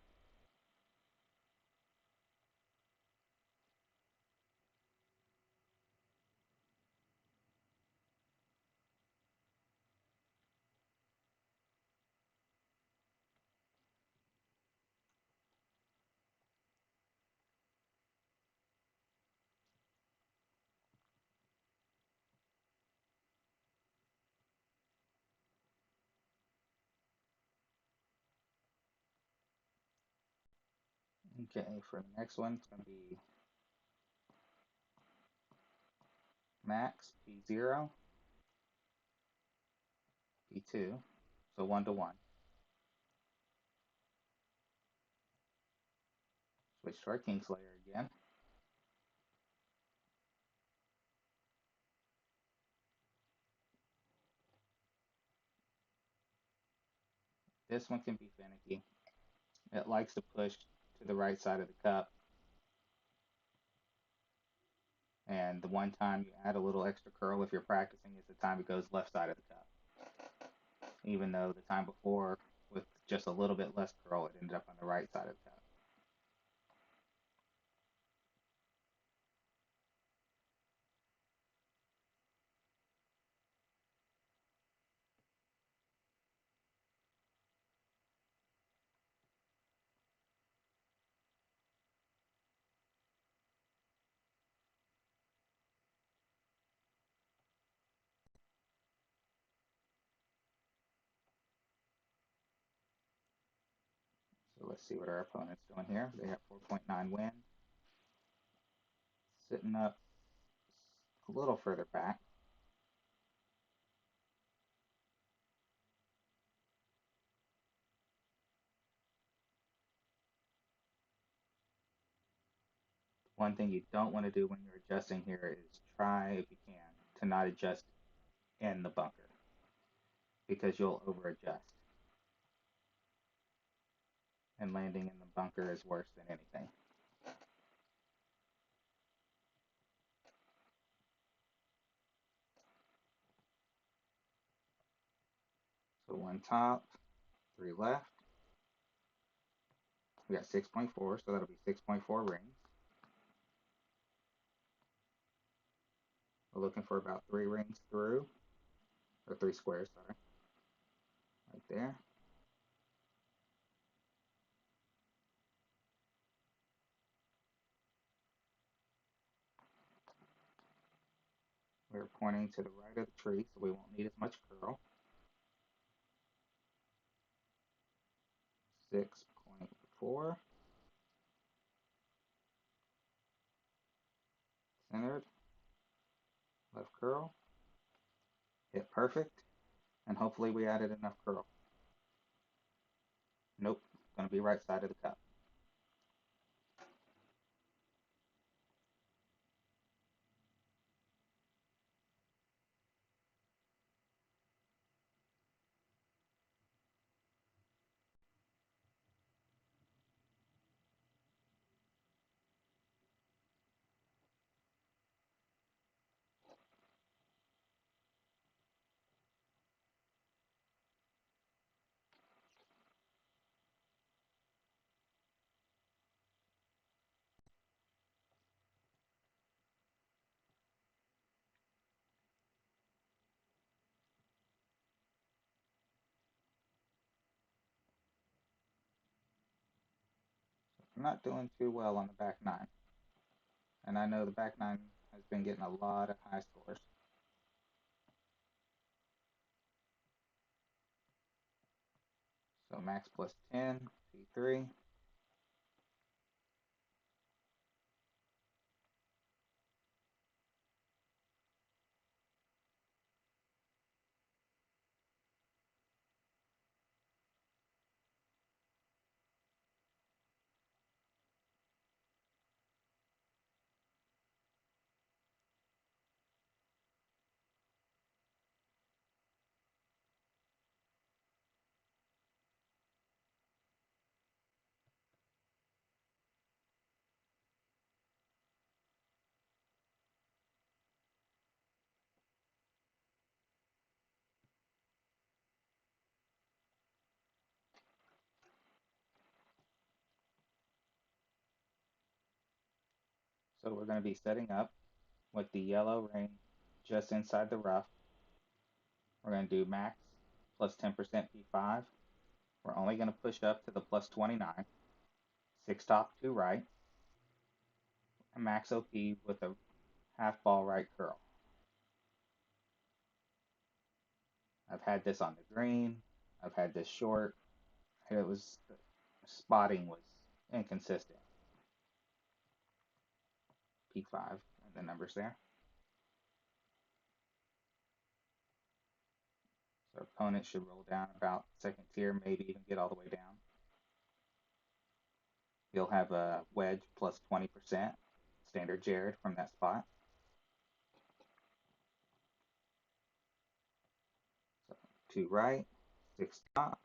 Okay, for the next one, it's going to be max P0, P2, so 1 to 1. Switch to our Kingslayer again. This one can be finicky. It likes to push to the right side of the cup, and the one time you add a little extra curl if you're practicing is the time it goes left side of the cup. Even though the time before, with just a little bit less curl, it ended up on the right side of the cup. So let's see what our opponent's doing here. They have 4.9 wind, sitting up a little further back. One thing you don't want to do when you're adjusting here is try, if you can, to not adjust in the bunker because you'll over adjust. And landing in the bunker is worse than anything. So one top, three left. We got 6.4, so that'll be 6.4 rings. We're looking for about 3 rings through, or 3 squares, sorry, right there. We're pointing to the right of the tree, so we won't need as much curl. 6.4, centered, left curl, hit perfect, and hopefully we added enough curl. Nope, gonna be right side of the cup. I'm not doing too well on the back nine, and I know the back nine has been getting a lot of high scores. So max plus 10, P3. So we're going to be setting up with the yellow ring just inside the rough. We're going to do max plus 10% P5. We're only going to push up to the plus 29, 6 top, 2 right, and max OP with a half ball right curl. I've had this on the green, I've had this short. It was, the spotting was inconsistent. P5, and the numbers there. So opponent should roll down about second tier, maybe even get all the way down. You'll have a wedge plus 20%, standard Jared from that spot. So 2 right, 6 top.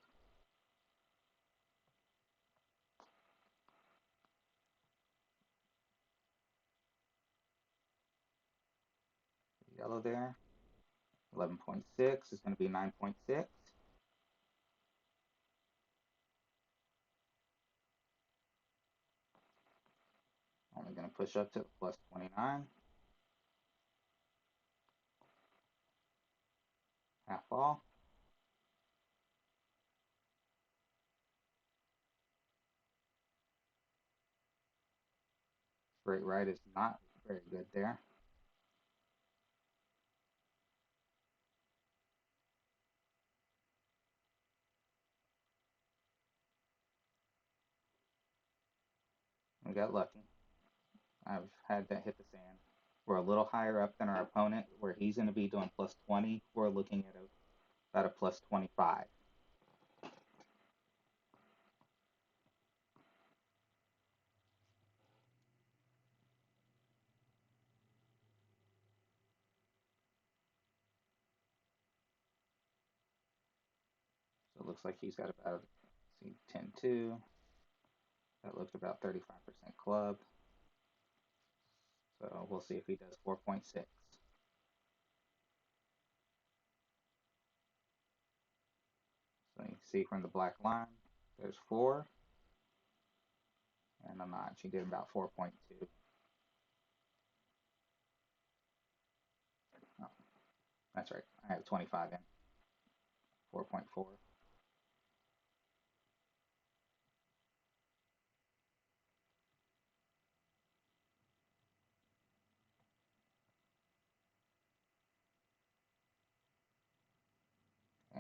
Yellow there. 11.6 is going to be 9.6. Only going to push up to plus 29. Half ball. Straight right is not very good there. We got lucky. I've had that hit the sand. We're a little higher up than our opponent, where he's going to be doing plus 20. We're looking at about a plus 25. So it looks like he's got about, see, 10-2. That looks about 35% club. So we'll see if he does 4.6. So you can see from the black line, there's 4 and a notch. He did about 4.2. Oh, that's right. I have 25 in. 4.4.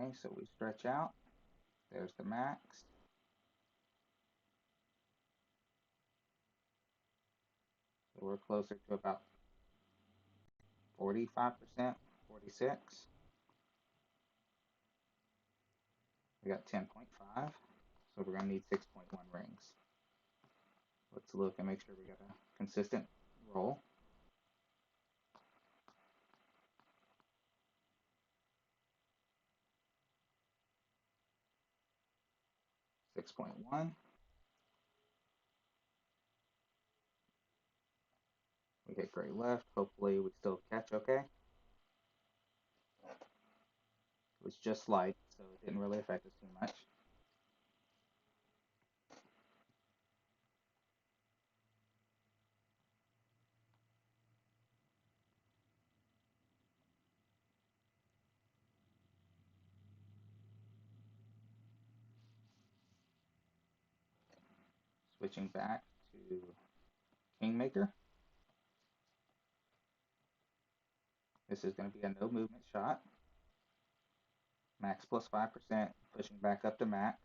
Okay, so we stretch out. There's the max. So we're closer to about 45%, 46. We got 10.5, so we're gonna need 6.1 rings. Let's look and make sure we got a consistent roll. Six point one. We hit gray left. Hopefully we still catch okay. It was just light, so it didn't really affect us too much. Switching back to Kingmaker. This is going to be a no movement shot. Max plus 5%, pushing back up to max.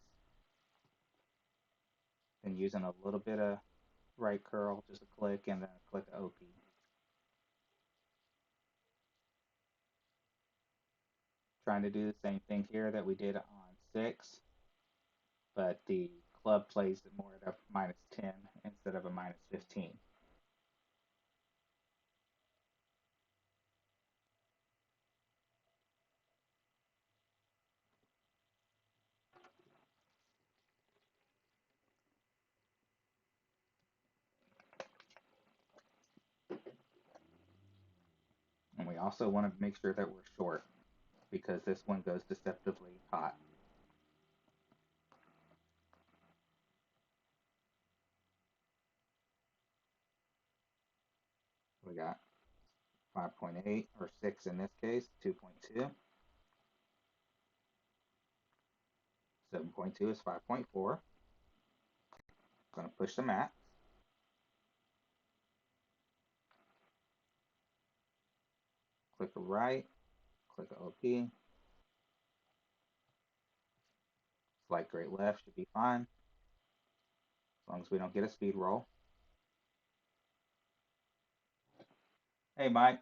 Then using a little bit of right curl, just a click, and then a click of OP. Trying to do the same thing here that we did on 6, but the club plays it more at a -10 instead of a -15. And we also want to make sure that we're short because this one goes deceptively hot. We got 5.8 or 6 in this case, 2.2. 7.2 is 5.4. Going to push the max. Click a right, click a OP. Slight great left should be fine, as long as we don't get a speed roll. Hey Mike,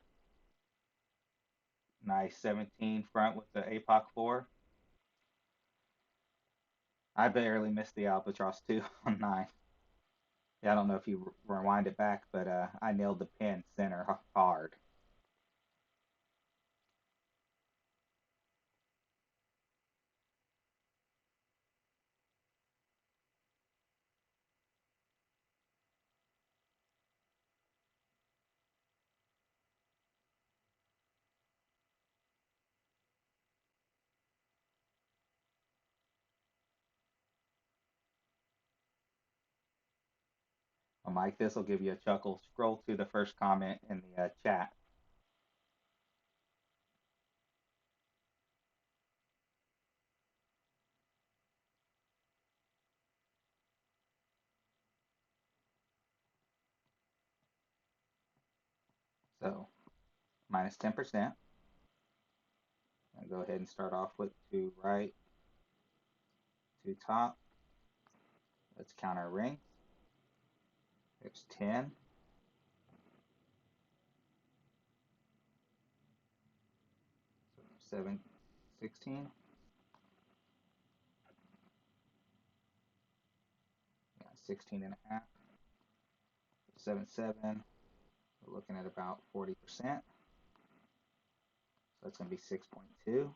nice 17 front with the APOC 4. I barely missed the Albatross too on 9. Yeah, I don't know if you rewind it back, but I nailed the pin center hard. Well, Mike, this will give you a chuckle. Scroll to the first comment in the chat. So minus 10%. I'll go ahead and start off with 2 right, 2 top. Let's count our rings. There's 10. So 7, 16. Yeah, 16 and a half. 7, 7. We're looking at about 40%. So that's going to be 6.2.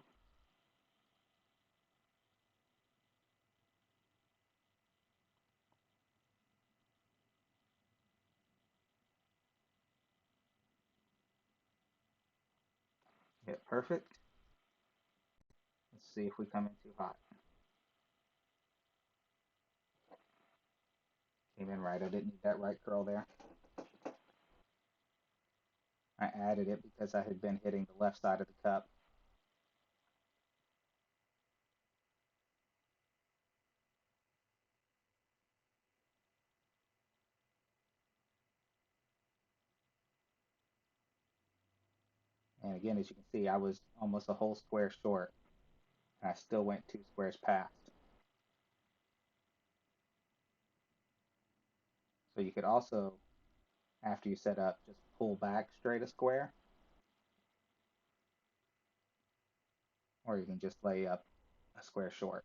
Hit perfect. Let's see if we come in too hot. Came in right. I didn't need that right curl there. I added it because I had been hitting the left side of the cup. And again, as you can see, I was almost a whole square short. and I still went 2 squares past. So you could also, after you set up, just pull back straight a square, or you can just lay up a square short.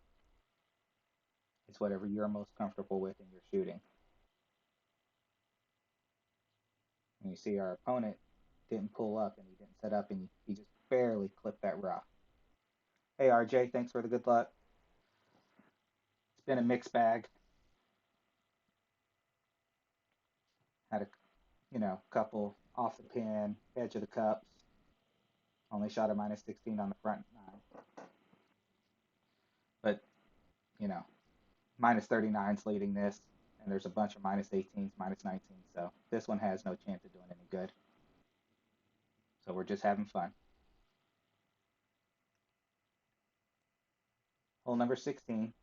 It's whatever you're most comfortable with in your shooting. And you see our opponent didn't pull up and he didn't set up and he just barely clipped that rough. Hey RJ, thanks for the good luck. It's been a mixed bag. Had a couple off the pin, edge of the cups. Only shot a minus 16 on the front nine. But, you know, minus 39's leading this, and there's a bunch of minus 18s, minus 19s. So this one has no chance of doing any good. So we're just having fun. Hole number 16.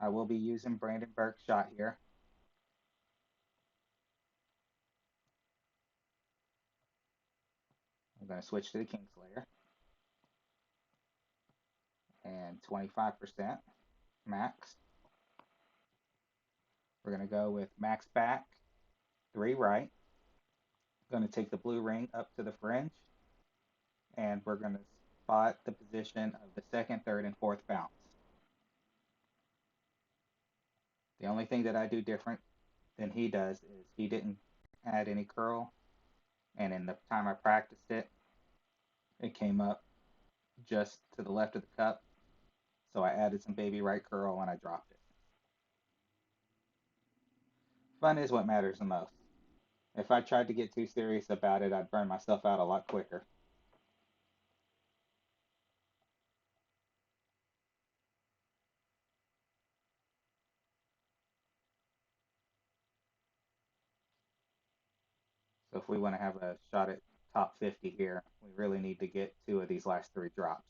I will be using Brandon Burke's shot here. I'm going to switch to the Kingslayer and 25% max. We're going to go with max back, 3 right. Going to take the blue ring up to the fringe, and we're going to spot the position of the second, third, and fourth bounce. The only thing that I do different than he does is he didn't add any curl, and in the time I practiced it, it came up just to the left of the cup, so I added some baby right curl and I dropped it. Fun is what matters the most. If I tried to get too serious about it, I'd burn myself out a lot quicker. So if we want to have a shot at top 50 here, we really need to get 2 of these last 3 drops.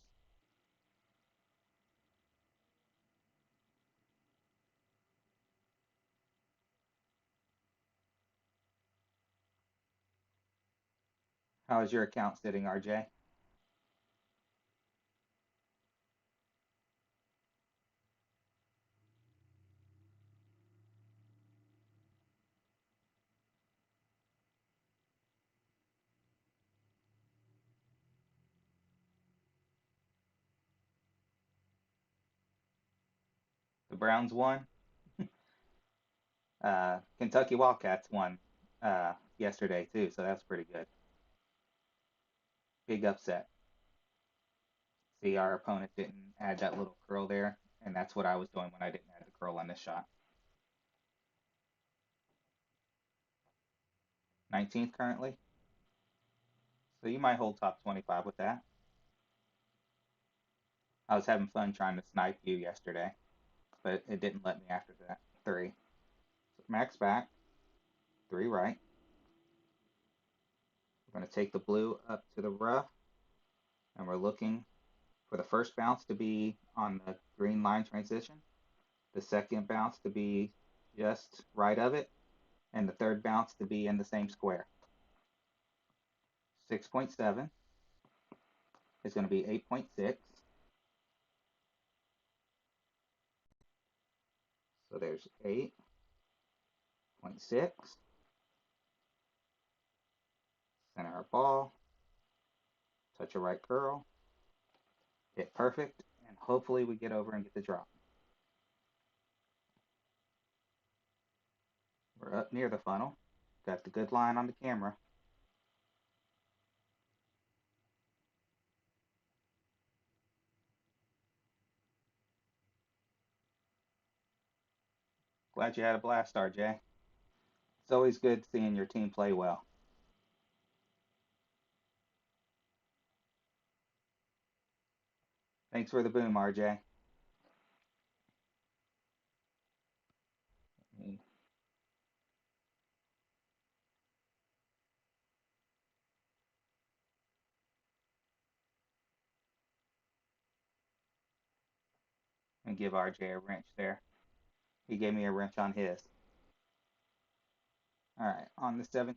How is your account sitting, RJ? The Browns won. Kentucky Wildcats won yesterday too, so that's pretty good. Big upset. See, our opponent didn't add that little curl there, and that's what I was doing when I didn't add the curl on this shot. 19th currently, so you might hold top 25 with that. I was having fun trying to snipe you yesterday, but it didn't let me after that. 3. So max back, 3 right. We're going to take the blue up to the rough, and we're looking for the first bounce to be on the green line transition, the second bounce to be just right of it, and the third bounce to be in the same square. 6.7 is going to be 8.6. So there's 8.6. Center our ball, touch a right curl, hit perfect, and hopefully we get over and get the drop. We're up near the funnel. Got the good line on the camera. Glad you had a blast, RJ. It's always good seeing your team play well. Thanks for the boom, RJ. And give RJ a wrench there. He gave me a wrench on his. All right, on the 17.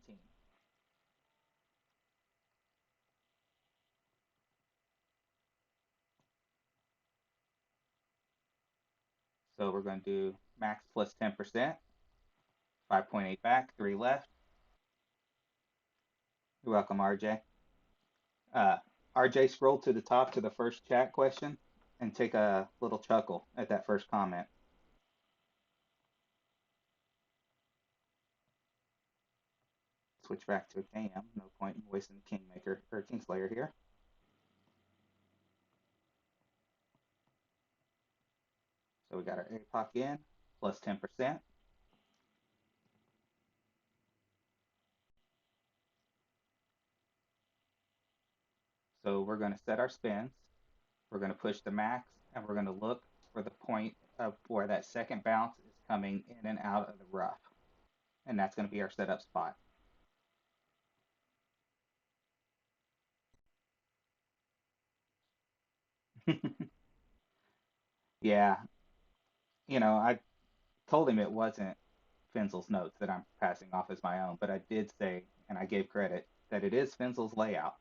So we're going to do max plus 10%, 5.8 back, 3 left. You're welcome, RJ. Uh, RJ, scroll to the top to the first chat question and take a little chuckle at that first comment. Switch back to a KM. No point in wasting the Kingmaker or Kingslayer here. So we got our APOC in plus 10%. So we're going to set our spins. We're going to push the max and we're going to look for the point of where that second bounce is coming in and out of the rough. And that's going to be our setup spot. Yeah, I told him it wasn't Finzel's notes that I'm passing off as my own, but I did say, and I gave credit, that it is Finzel's layout.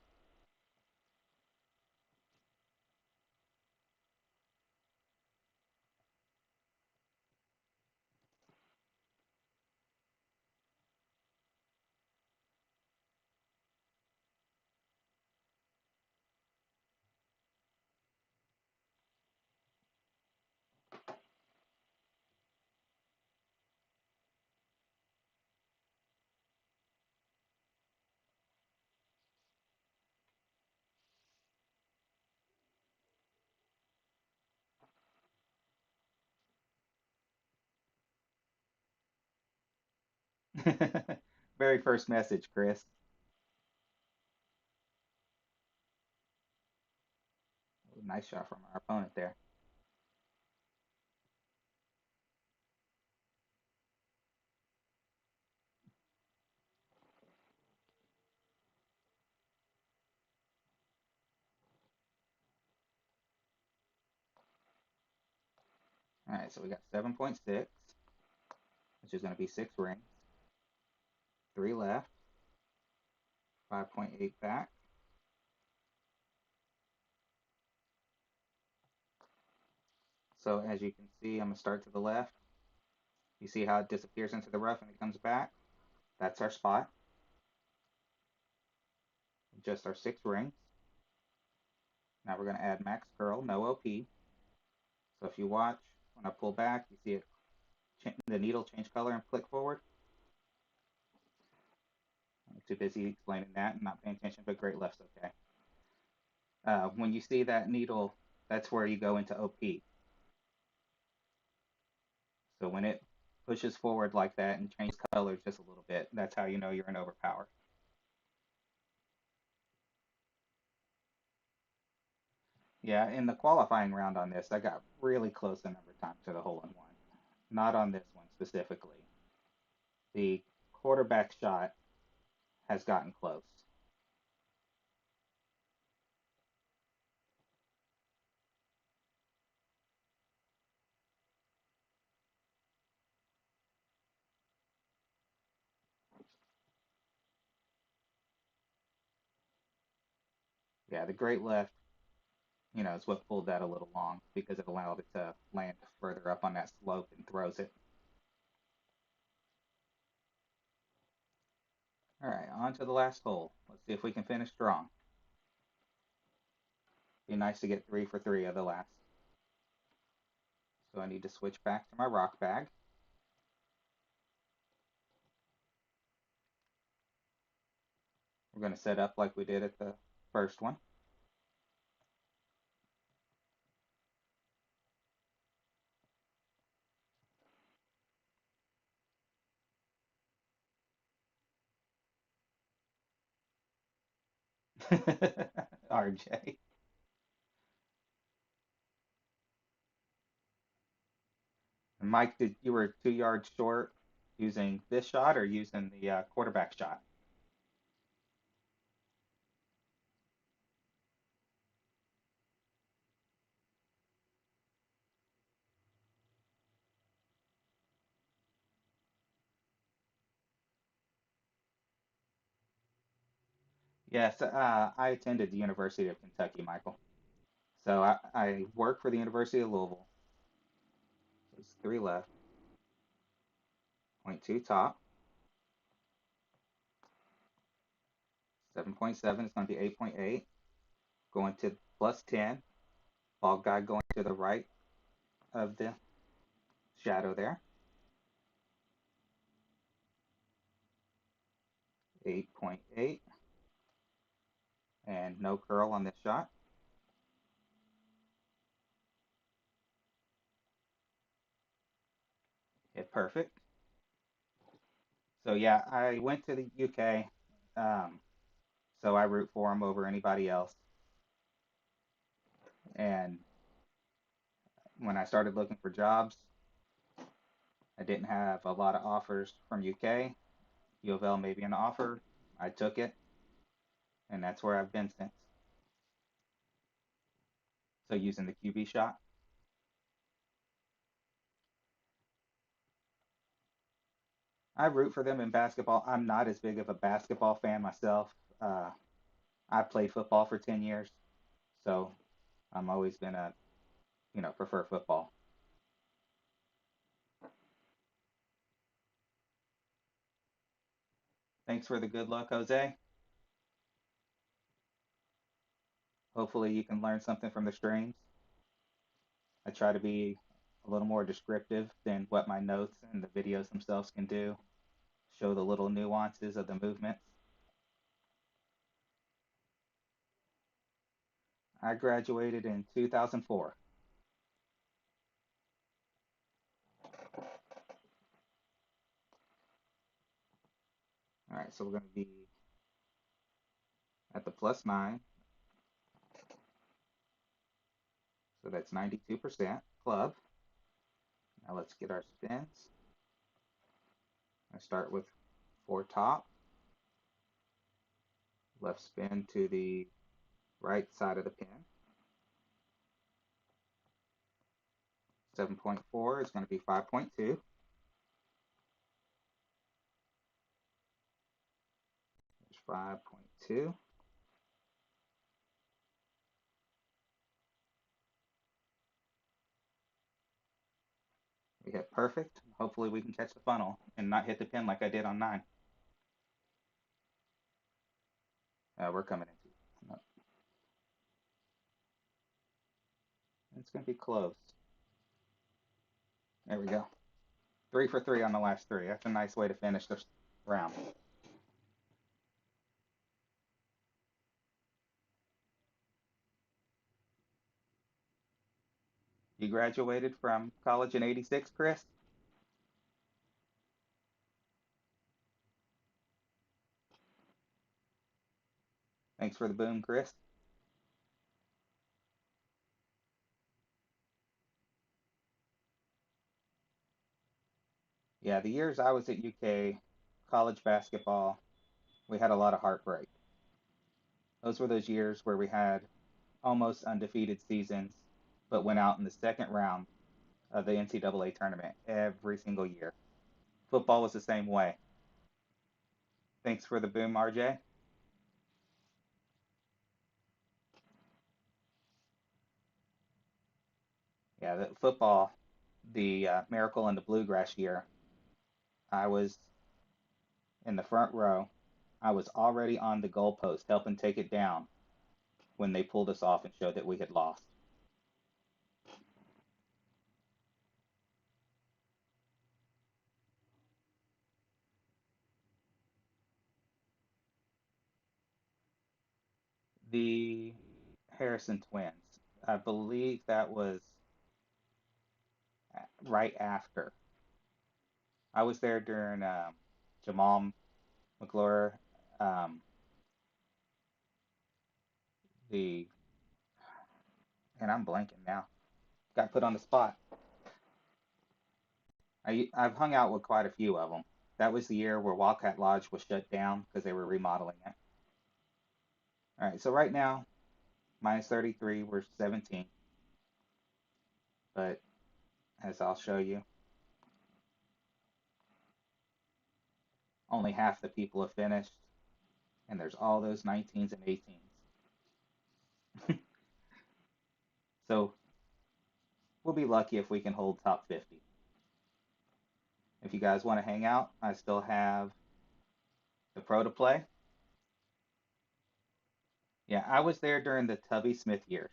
Very first message, Chris. Nice shot from our opponent there. All right, so we got 7.6, which is going to be 6 rings, 3 left, 5.8 back. So as you can see, I'm going to start to the left. You see how it disappears into the rough and it comes back? That's our spot. Just our 6 rings. Now we're going to add max curl, no OP. So if you watch, when I pull back, you see it, the needle change color and flick forward. I'm too busy explaining that and not paying attention, but great left's okay. When you see that needle, that's where you go into OP. So when it pushes forward like that and changes colors just a little bit, that's how you know you're in overpower. Yeah, in the qualifying round on this, I got really close a number of times to the hole in one. Not on this one specifically. The quarterback shot has gotten close. Yeah, the great left, is what pulled that a little long because it allowed it to land further up on that slope and throws it. All right, on to the last hole. Let's see if we can finish strong. Be nice to get 3 for 3 of the last. So I need to switch back to my rock bag. We're going to set up like we did at the first one. RJ. And Mike, you were 2 yards short using this shot or using the quarterback shot? Yes, I attended the University of Kentucky, Michael. So I work for the University of Louisville. It's 3 left, point 2 top, 7.7 is going to be 8.8, going to plus 10, ball guide going to the right of the shadow there, 8.8, and no curl on this shot. Hit perfect. So yeah, I went to the UK, um, so I root for them over anybody else. And when I started looking for jobs, I didn't have a lot of offers from UK. U of L made me an offer. I took it, and that's where I've been since. So using the QB shot, I root for them in basketball. I'm not as big of a basketball fan myself. Uh, I played football for 10 years, so I'm always gonna, prefer football. Thanks for the good luck, Jose. Hopefully you can learn something from the streams. I try to be a little more descriptive than what my notes and the videos themselves can do. Show the little nuances of the movements. I graduated in 2004. All right, so we're going to be at the plus 9. So that's 92% club. Now let's get our spins. I start with 4 top, left spin to the right side of the pin. 7.4 is going to be 5.2. There's 5.2. We hit perfect. Hopefully we can catch the funnel and not hit the pin like I did on 9. We're coming into no, it's going to be close. There we go. 3 for 3 on the last 3. That's a nice way to finish this round. You graduated from college in 86, Chris? Thanks for the boom, Chris. Yeah, the years I was at UK, college basketball, we had a lot of heartbreak. Those were those years where we had almost undefeated seasons, but went out in the second round of the NCAA tournament every single year. Football was the same way. Thanks for the boom, RJ. Yeah, the football, the Miracle and the Bluegrass year, I was in the front row. I was already on the goalpost helping take it down when they pulled us off and showed that we had lost. The Harrison twins, I believe that was right after. I was there during Jamal McClure, um, the, and I'm blanking now. Got put on the spot. I've hung out with quite a few of them. That was the year where Wildcat Lodge was shut down because they were remodeling it. All right, so right now, minus 33, we're 17. But as I'll show you, only half the people have finished, and there's all those 19s and 18s. So we'll be lucky if we can hold top 50. If you guys want to hang out, I still have the pro to play. Yeah, I was there during the Tubby Smith years.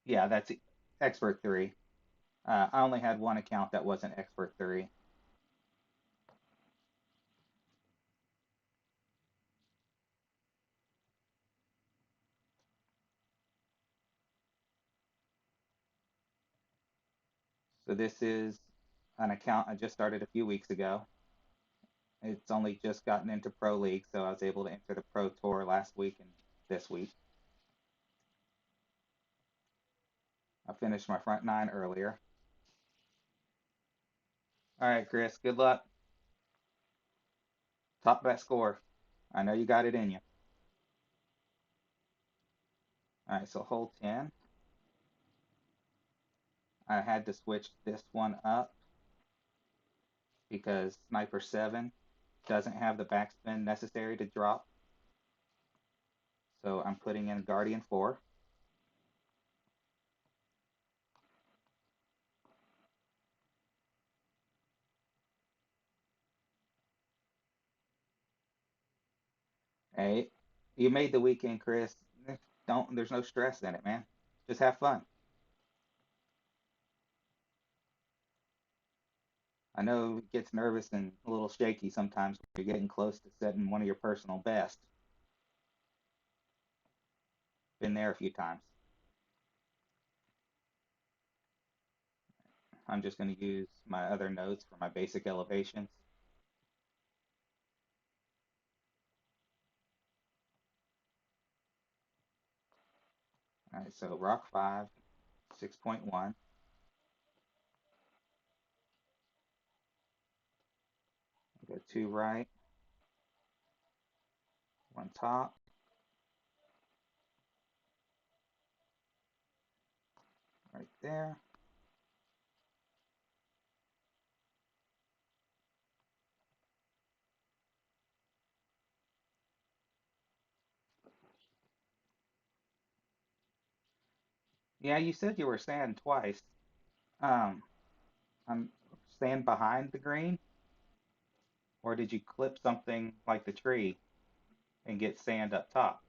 Yeah, that's Expert 3. I only had one account that wasn't Expert 3. So this is an account I just started a few weeks ago. It's only just gotten into Pro League, so I was able to enter the Pro Tour last week and this week. I finished my front nine earlier. All right, Chris, good luck. Top that score. I know you got it in you. All right, so hole 10. I had to switch this one up because Sniper 7 doesn't have the backspin necessary to drop. So I'm putting in Guardian 4. Hey, you made the weekend, Chris. There's no stress in it, man. Just have fun. I know it gets nervous and a little shaky sometimes when you're getting close to setting one of your personal bests. Been there a few times. I'm just going to use my other notes for my basic elevations. All right, so Rock 5, 6.1. Go 2 right, 1 top, right there. Yeah, you said you were sand twice. Um, I'm sand behind the green, or did you clip something like the tree and get sand up top,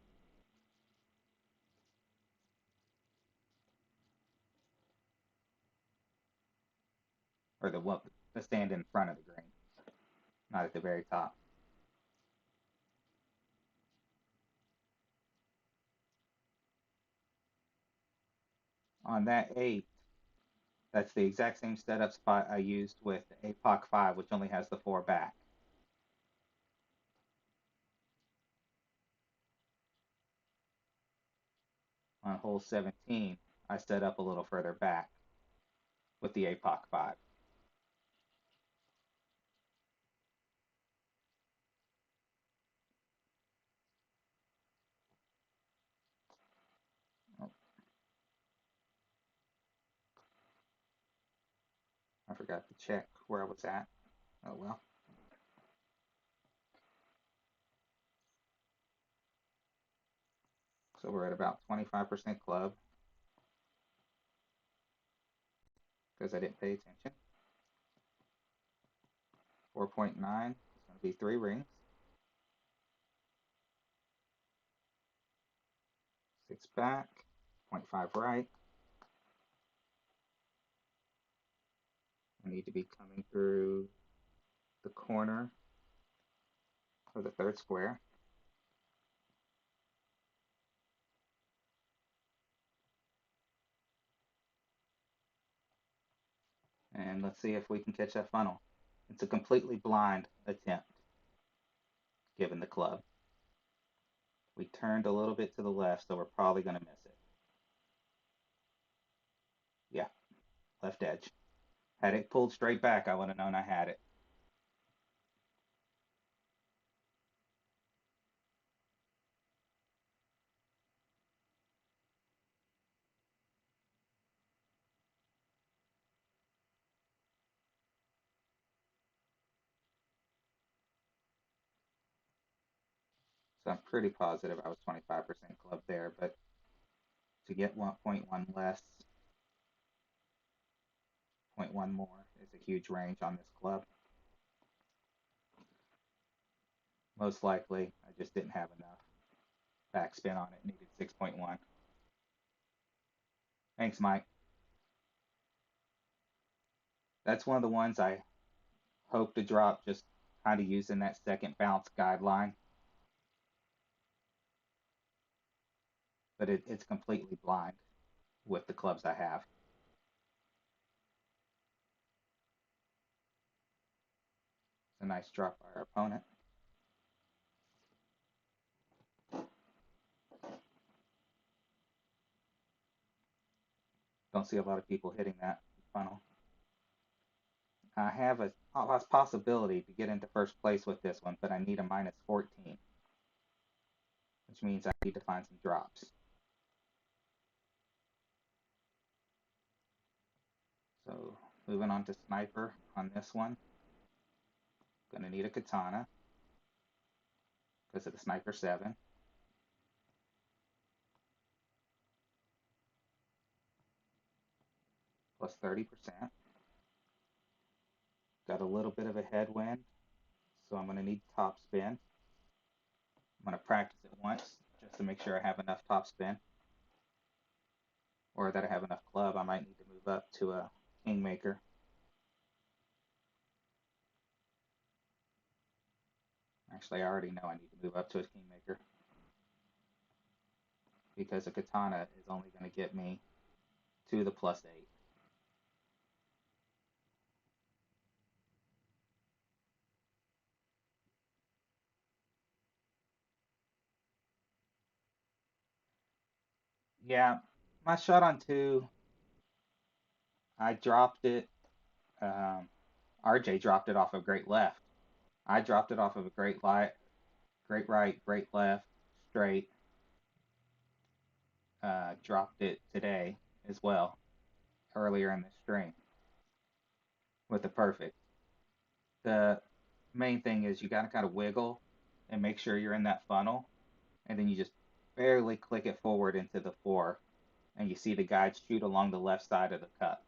or the sand in front of the green, not at the very top? On that 8, that's the exact same setup spot I used with the APOC 5, which only has the 4 back. On hole 17, I set up a little further back with the APOC 5. Oh, I forgot to check where I was at. Oh well. So we're at about 25% club because I didn't pay attention. 4.9 is going to be 3 rings. 6 back, zero point 0.5 right. I need to be coming through the corner of the third square. And let's see if we can catch that funnel. It's a completely blind attempt given the club. We turned a little bit to the left, so we're probably going to miss it. Yeah, left edge. Had it pulled straight back, I would have known I had it. So I'm pretty positive I was 25% club there, but To get 1.1 less, zero point 0.1 more is a huge range on this club. Most likely, I just didn't have enough backspin on it. Needed 6.1. Thanks, Mike. That's one of the ones I hope to drop, just kind of using that second bounce guideline, but it's completely blind with the clubs I have. It's a nice drop by our opponent. Don't see a lot of people hitting that funnel. I have a possibility to get into first place with this one, but I need a minus 14, which means I need to find some drops. So moving on to sniper on this one. Gonna need a katana because of the sniper 7. Plus 30%. Got a little bit of a headwind, so I'm gonna need top spin. I'm gonna practice it once just to make sure I have enough top spin or that I have enough club. I might need to move up to a kingmaker. Actually, I already know I need to move up to a kingmaker because a katana is only going to get me to the plus 8. Yeah, my shot on 2, I dropped it. Um, RJ dropped it off of great left. I dropped it off of a great light, great right, great left, straight. Dropped it today as well, earlier in the stream with the perfect. The main thing is you got to kind of wiggle and make sure you're in that funnel, and then you just barely click it forward into the 4, and you see the guide shoot along the left side of the cup.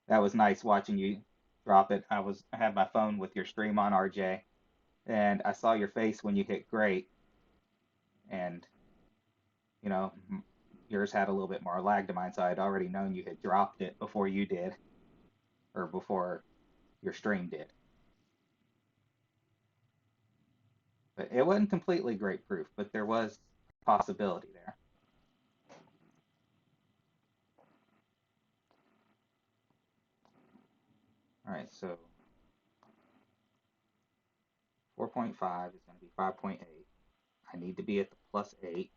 That was nice watching you drop it. I had my phone with your stream on, RJ, and I saw your face when you hit great, and you know yours had a little bit more lag to mine, so I'd already known you had dropped it before you did, or before your stream did. But it wasn't completely great proof, but there was a possibility there. All right, so 4.5 is going to be 5.8. I need to be at the plus 8.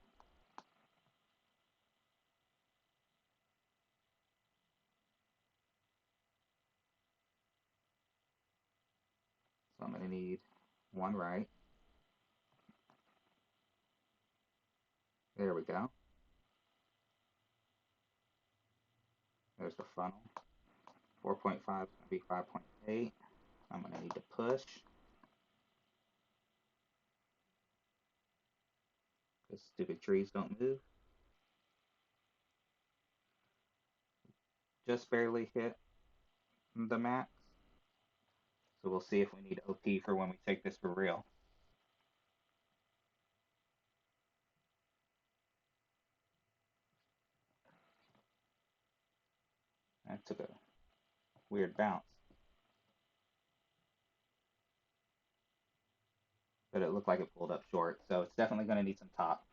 So I'm going to need one right. There we go. There's the funnel. 4.5 is going to be 5.8. I'm going to need to push because stupid trees don't move. Just barely hit the max. So we'll see if we need OP for when we take this for real. That took a weird bounce, but it looked like it pulled up short. So it's definitely going to need some top.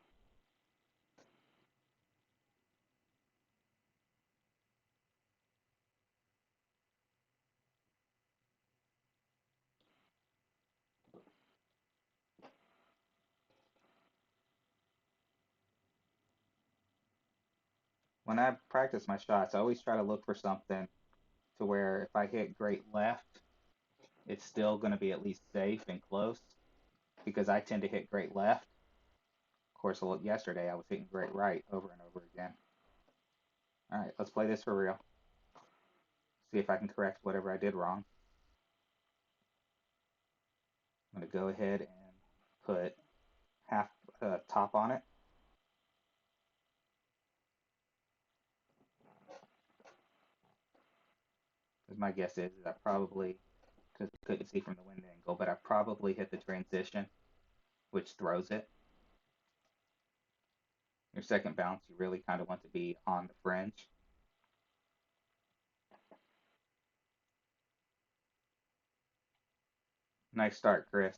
When I practice my shots, I always try to look for something to where if I hit great left, it's still going to be at least safe and close because I tend to hit great left. Of course, yesterday I was hitting great right over and over again. All right, let's play this for real. See if I can correct whatever I did wrong. I'm going to go ahead and put half top on it. Because my guess is I probably, because I couldn't see from the wind angle, but I probably hit the transition, which throws it. Your second bounce, you really kind of want to be on the fringe. Nice start, Chris.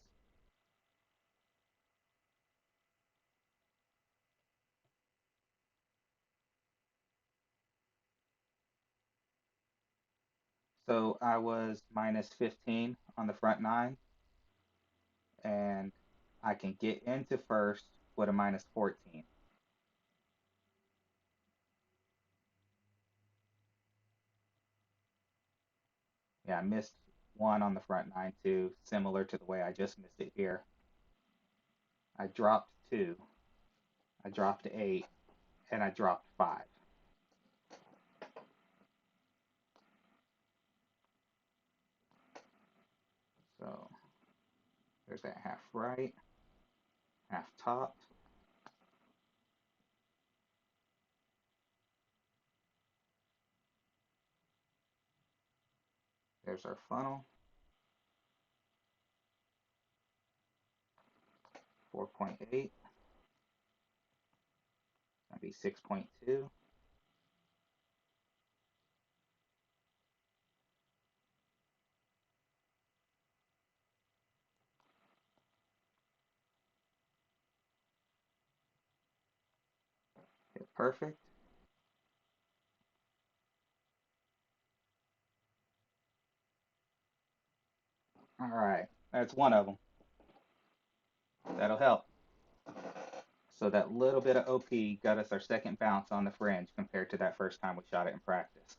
So I was minus 15 on the front nine, and I can get into first with a minus 14. Yeah, I missed one on the front nine too, similar to the way I just missed it here. I dropped two, I dropped eight, and I dropped five. So there's that half right, half top. There's our funnel, 4.8, gonna be 6.2. Hit perfect. All right, that's one of them. That'll help. So that little bit of OP got us our second bounce on the fringe compared to that first time we shot it in practice.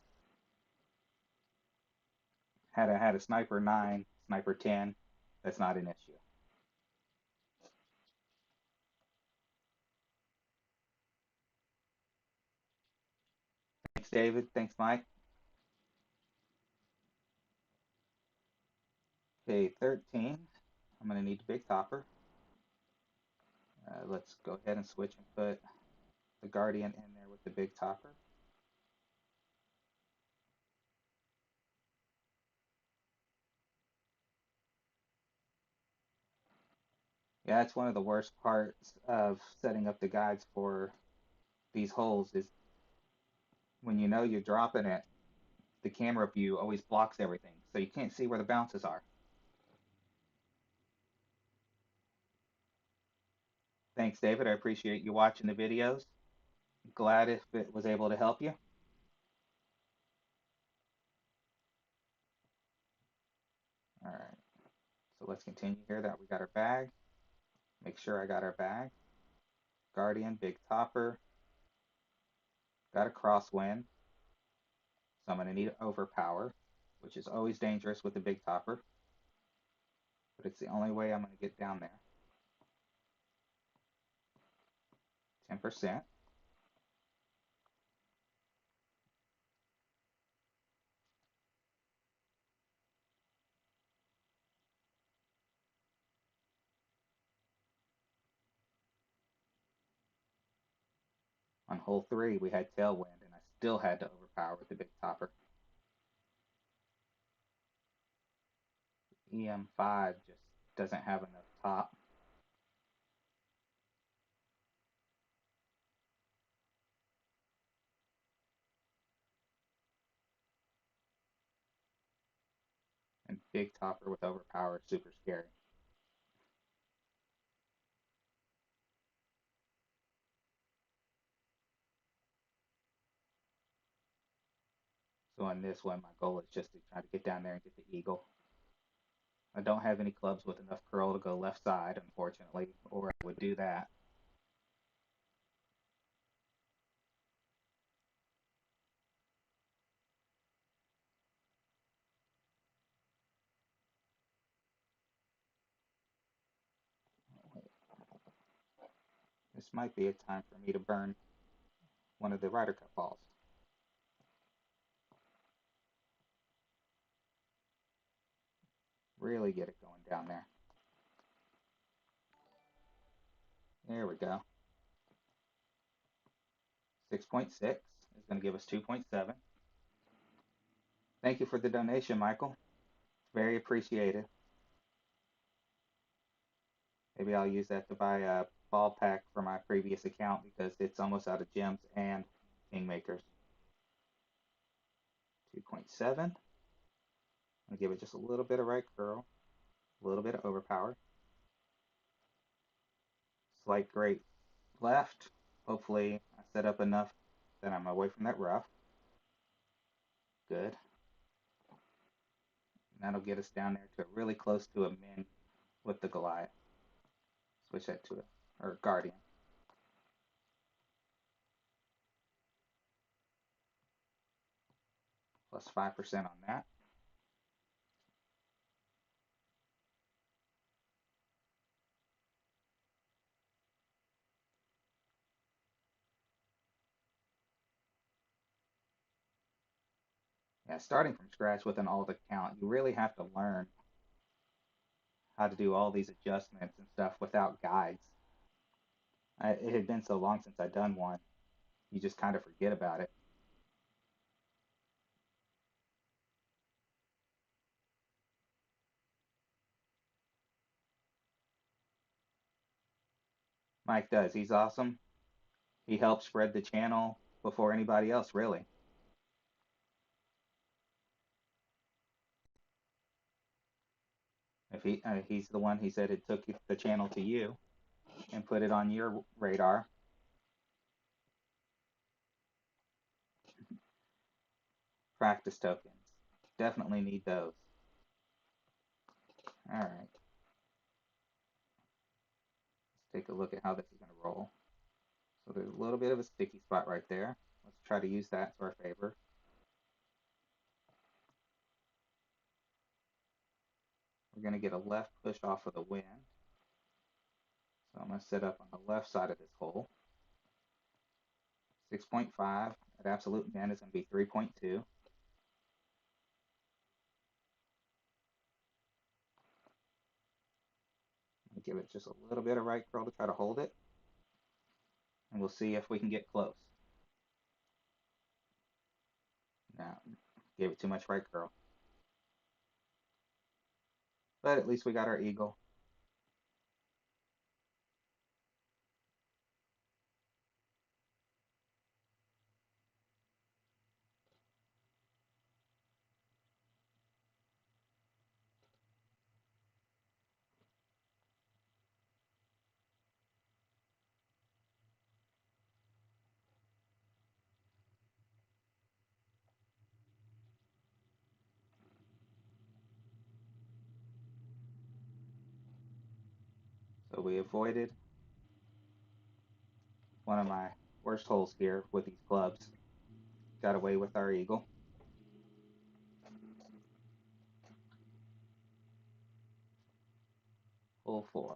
Had I had a sniper 9, sniper 10, that's not an issue. Thanks, David. Thanks, Mike. Okay, 13. I'm going to need the big topper. Let's go ahead and switch and put the Guardian in there with the big topper. Yeah, that's one of the worst parts of setting up the guides for these holes is when you know you're dropping it, the camera view always blocks everything, so you can't see where the bounces are. Thanks, David. I appreciate you watching the videos. Glad if it was able to help you. All right, so let's continue here that we got our bag. Make sure I got our bag. Guardian, big topper, got a crosswind, so I'm going to need overpower, which is always dangerous with the big topper, but it's the only way I'm going to get down there. 10%. On hole 3, we had tailwind, and I still had to overpower with the big topper. EM5 just doesn't have enough top. And big topper with overpower is super scary. So on this one, my goal is just to try to get down there and get the eagle. I don't have any clubs with enough curl to go left side, unfortunately, or I would do that. This might be a time for me to burn one of the Ryder Cup balls. Really get it going down there. There we go. 6.6 is going to give us 2.7. Thank you for the donation, Michael. Very appreciated. Maybe I'll use that to buy a ball pack for my previous account because it's almost out of gems and kingmakers. 2.7. I'm going to give it just a little bit of right curl, a little bit of overpower. Slight great left. Hopefully I set up enough that I'm away from that rough. Good. And that'll get us down there to really close to a min with the Goliath. Switch that to a or Guardian. Plus 5% on that. Yeah, starting from scratch with an alt account, you really have to learn how to do all these adjustments and stuff without guides. It had been so long since I'd done one, you just kind of forget about it. Mike does. He's awesome. He helps spread the channel before anybody else, really. If he's the one, he said it took the channel to you and put it on your radar. Practice tokens. Definitely need those. All right, let's take a look at how this is going to roll. So there's a little bit of a sticky spot right there. Let's try to use that to our favor. We're going to get a left push off of the wind. So I'm going to set up on the left side of this hole. 6.5 at absolute min is going to be 3.2. Give it just a little bit of right curl to try to hold it. And we'll see if we can get close. Now, gave it too much right curl. But at least we got our eagle. So we avoided one of my worst holes here with these clubs. Got away with our eagle. Hole 4.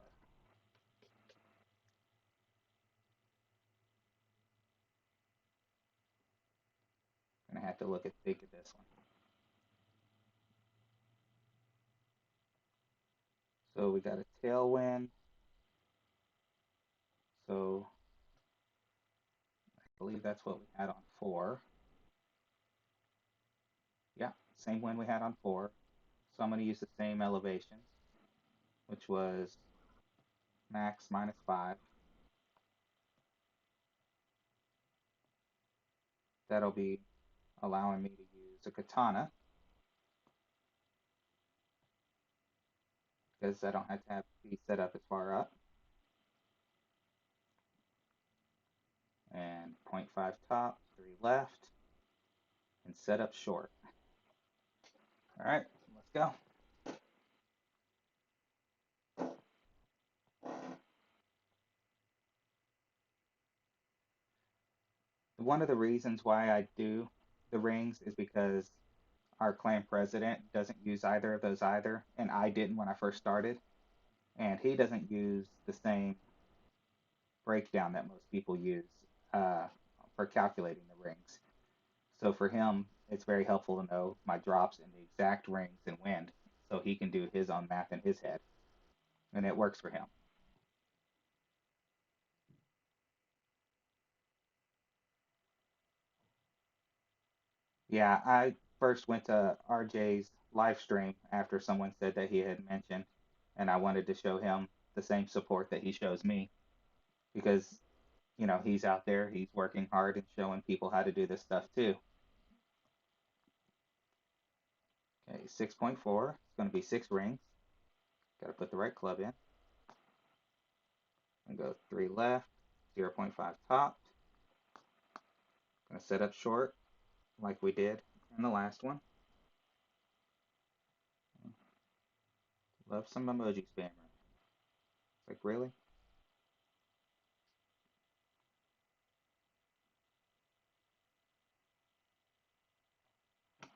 Gonna have to look at think of this one. So we got a tailwind. So I believe that's what we had on 4. Yeah, same wind we had on 4. So I'm gonna use the same elevation, which was max -5. That'll be allowing me to use a katana because I don't have to be set up as far up. And 0.5 top, 3 left, and set up short. All right, let's go. One of the reasons why I do the rings is because our clan president doesn't use either of those either, and I didn't when I first started. And he doesn't use the same breakdown that most people use uh, for calculating the rings. So for him, it's very helpful to know my drops in the exact rings and wind, so he can do his own math in his head, and it works for him. Yeah, I first went to RJ's live stream after someone said that he had mentioned, and I wanted to show him the same support that he shows me because, he's out there, he's working hard and showing people how to do this stuff too. Okay, 6.4, it's going to be 6 rings. Got to put the right club in. And go 3 left, 0.5 top. Going to set up short like we did in the last one. Love some emoji spammer. It's like, really?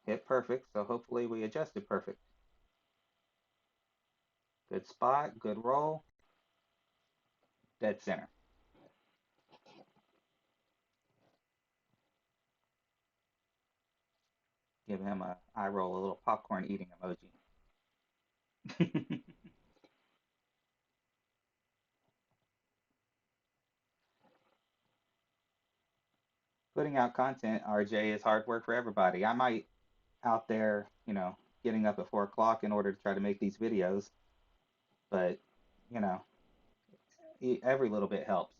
Hit perfect, so hopefully we adjusted perfect. Good spot, good roll, dead center. Give him a eye roll, a little popcorn eating emoji. Putting out content, RJ, is hard work for everybody. I might out there, getting up at 4 o'clock in order to try to make these videos, but you know, every little bit helps.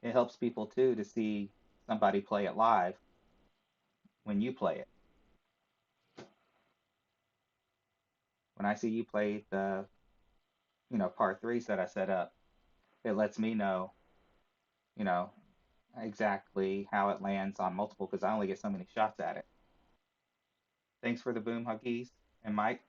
It helps people too to see somebody play it live when you play it. When I see you play the, par threes that I set up, it lets me know, you know, exactly how it lands on multiple because I only get so many shots at it. Thanks for the boom huggies and Mike.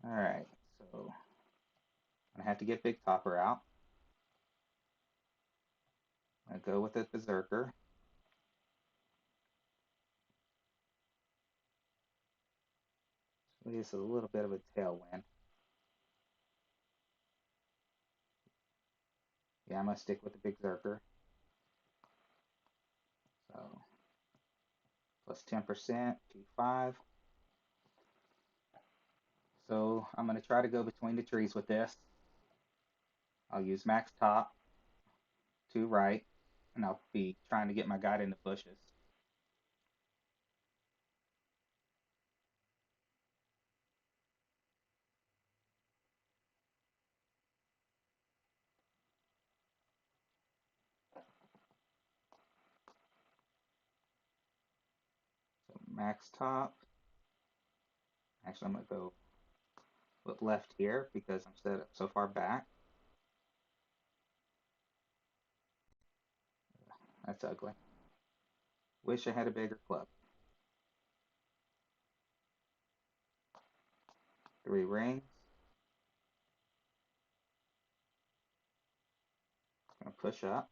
All right, so I have to get Big Topper out. I go with the Berserker. So it's a little bit of a tailwind. Yeah, I'm gonna stick with the Big Berserker. So plus 10%, G5. So I'm gonna try to go between the trees with this. I'll use max top, 2 right, and I'll be trying to get my guide in the bushes. So max top. Actually, I'm gonna go with left here because I'm set up so far back. That's ugly. Wish I had a bigger club. 3 rings. Gonna push up.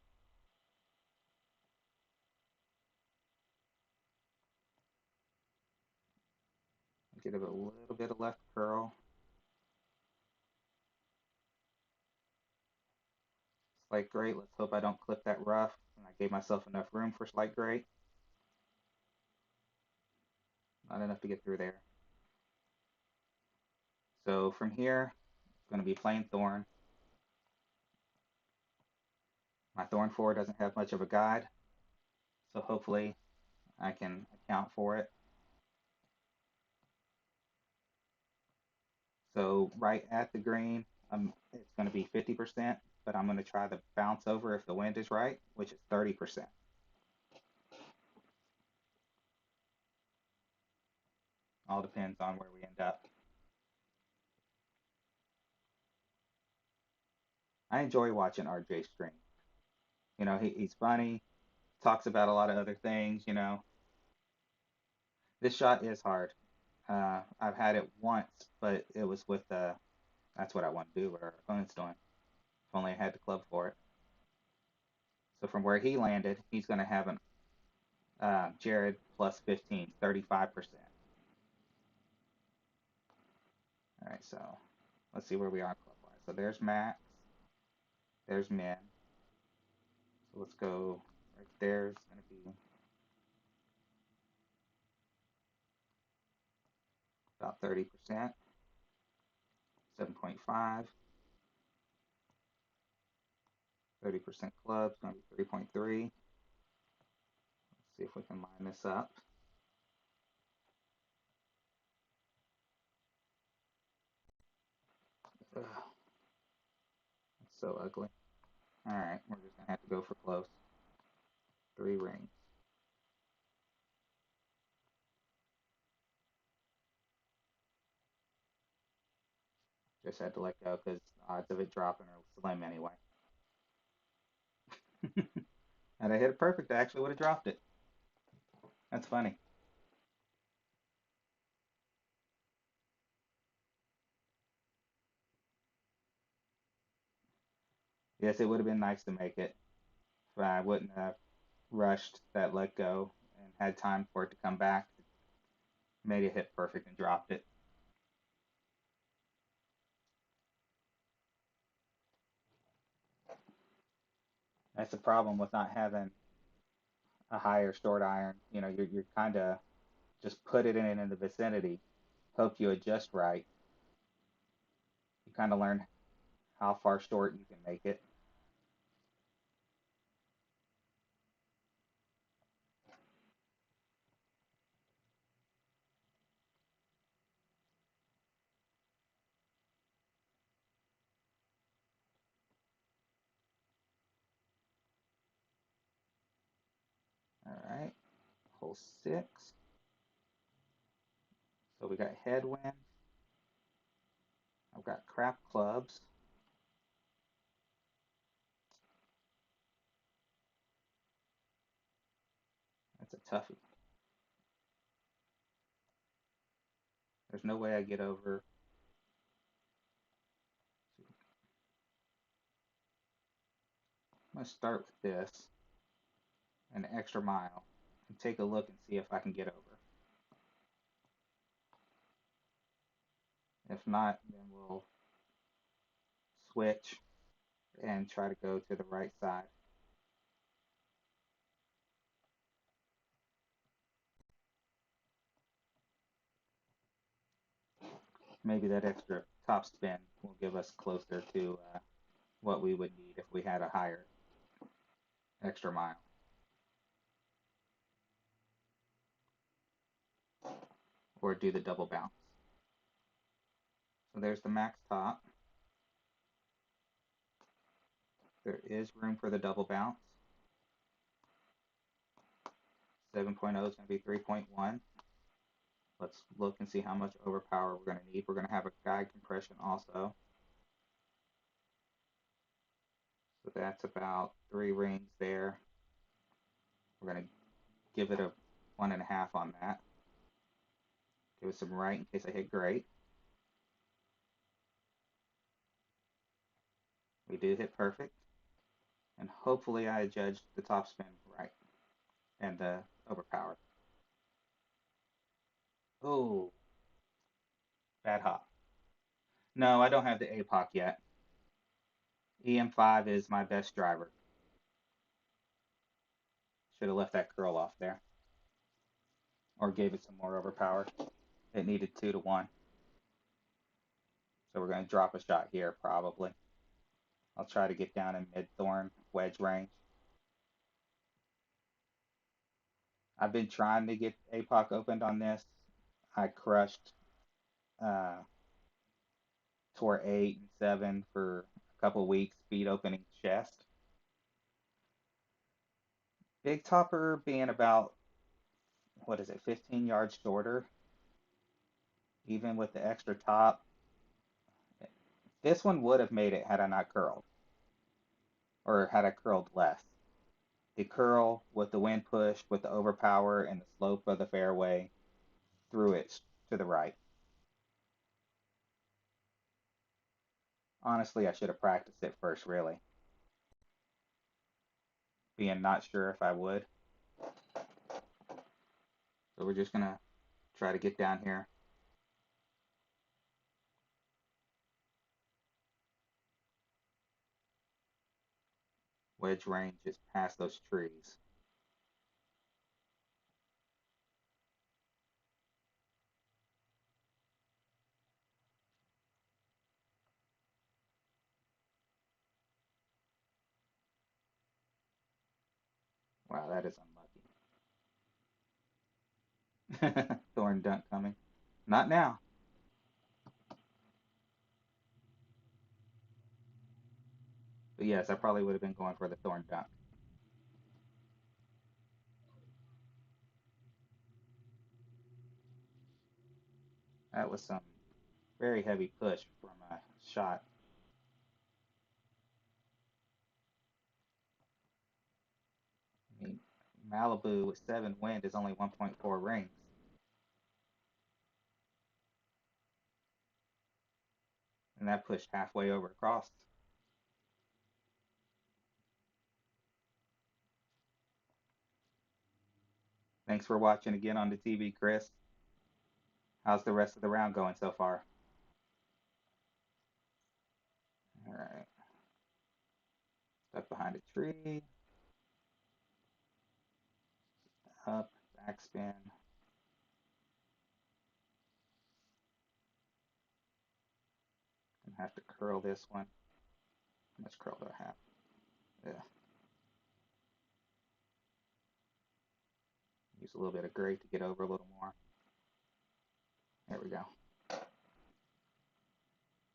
Get a little bit of left curl. Slight grate. Let's hope I don't clip that rough. And I gave myself enough room for slight grate. Not enough to get through there. So from here, it's going to be plain thorn. My thorn 4 doesn't have much of a guide, so hopefully I can account for it. So right at the green, it's going to be 50%, but I'm going to try to bounce over if the wind is right, which is 30%. All depends on where we end up. I enjoy watching RJ stream. He's funny, talks about a lot of other things. This shot is hard. I've had it once, but it was with that's what I want to do, what our opponent's doing. If only I had the club for it. So from where he landed, he's going to have an Jared plus 15, 35%. All right, so let's see where we are club wise. So there's max, there's min. So let's go right there. It's going to be about 30%, 7.5. 30% club's going to be 3.3. Let's see if we can line this up. Ugh, it's so ugly. All right, we're just going to have to go for close. 3 rings. Just had to let go because the odds of it dropping are slim anyway. Had I hit it perfect, I actually would have dropped it. That's funny. Yes, it would have been nice to make it, but I wouldn't have rushed that let go and had time for it to come back. Made it hit perfect and dropped it. That's the problem with not having a higher short iron. You know, you're kind of just put it in the vicinity, hope you adjust right. You kind of learn how far short you can make it. All right, hole 6. So we got headwind. I've got crap clubs. That's a toughie. There's no way I get over. I'm gonna start with this, an extra mile, and take a look and see if I can get over. If not, then we'll switch and try to go to the right side. Maybe that extra top spin will give us closer to what we would need if we had a higher extra mile. Or do the double bounce. So there's the max top. There is room for the double bounce. 7.0 is going to be 3.1. Let's look and see how much overpower we're going to need. We're going to have a guide compression also. So that's about 3 rings there. We're going to give it a 1.5 on that. Give it some right in case I hit great. We do hit perfect. And hopefully I judged the top spin right and the overpower. Oh, bad hop. No, I don't have the APOC yet. EM5 is my best driver. Should have left that curl off there. Or gave it some more overpower. It needed 2 to 1. So we're going to drop a shot here probably. I'll try to get down in mid-thorn wedge range. I've been trying to get APOC opened on this. I crushed uh, tour 8 and 7 for a couple weeks, speed opening chest. Big topper being about, what is it, 15 yards shorter, even with the extra top. This one would have made it had I not curled, or had I curled less. The curl with the wind push, with the overpower and the slope of the fairway, threw it to the right. Honestly, I should have practiced it first, really, being not sure if I would. So we're just gonna try to get down here. Wedge range is past those trees. that is unlucky. Thorn dunk coming. Not now. But yes, I probably would have been going for the thorn dunk. That was some very heavy push from a shot. I mean, Malibu with 7 wind is only 1.4 rings, and that pushed halfway over across. Thanks for watching again on the TV, Chris. How's the rest of the round going so far? All right, stuck behind a tree, up, backspin. Gonna have to curl this one. How much curl do I have? Yeah, use a little bit of gray to get over a little more. There we go.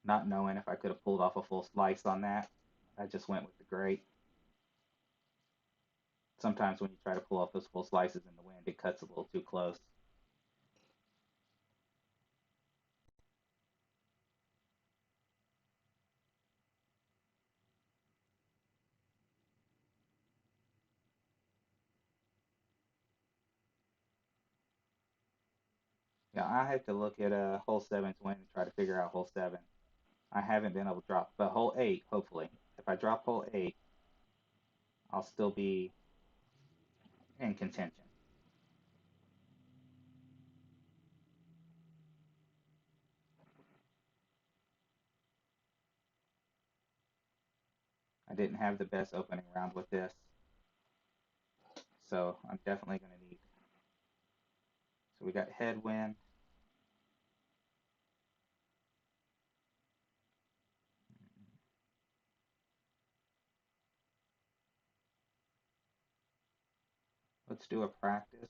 Not knowing if I could have pulled off a full slice on that, I just went with the gray. Sometimes when you try to pull off those full slices in the wind, it cuts a little too close. Yeah, I have to look at hole seven's wind and try to figure out hole seven. I haven't been able to drop, but hole eight, hopefully. If I drop hole eight, I'll still be in contention. I didn't have the best opening round with this, so I'm definitely going to need. So we got headwind. Let's do a practice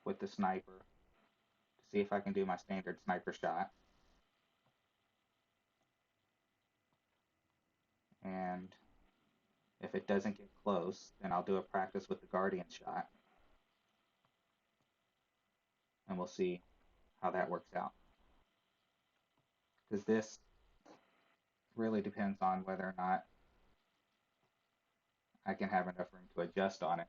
with the sniper to see if I can do my standard sniper shot. And if it doesn't get close, then I'll do a practice with the guardian shot, and we'll see how that works out. Because this really depends on whether or not I can have enough room to adjust on it.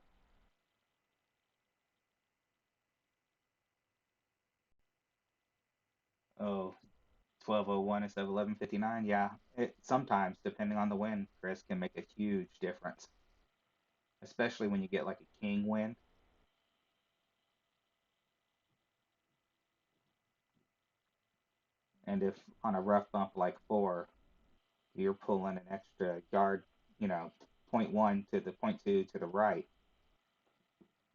Oh, 12:01 instead of 11:59. Yeah, it sometimes, depending on the wind, Chris, can make a huge difference, especially when you get like a king wind. And if on a rough bump like four, you're pulling an extra yard, you know, point one to the point two to the right,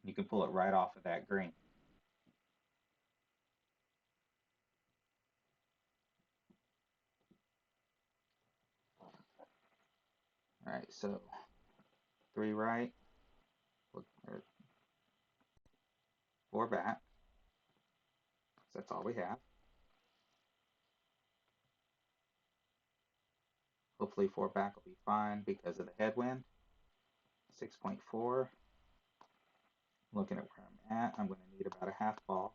you can pull it right off of that green. All right, so three right, or four back. So that's all we have. Hopefully four back will be fine because of the headwind. 6.4. Looking at where I'm at, I'm going to need about a half ball.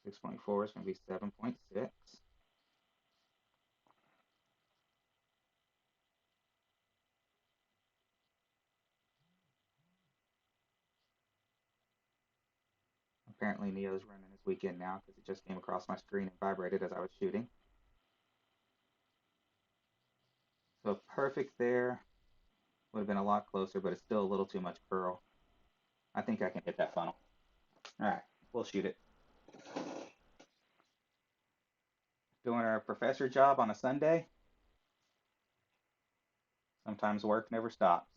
6.4 is going to be 7.6. Apparently Neo's running his weekend now because it just came across my screen and vibrated as I was shooting. So perfect there. Would have been a lot closer, but it's still a little too much curl. I think I can hit that funnel. All right, we'll shoot it. Doing our professor job on a Sunday. Sometimes work never stops.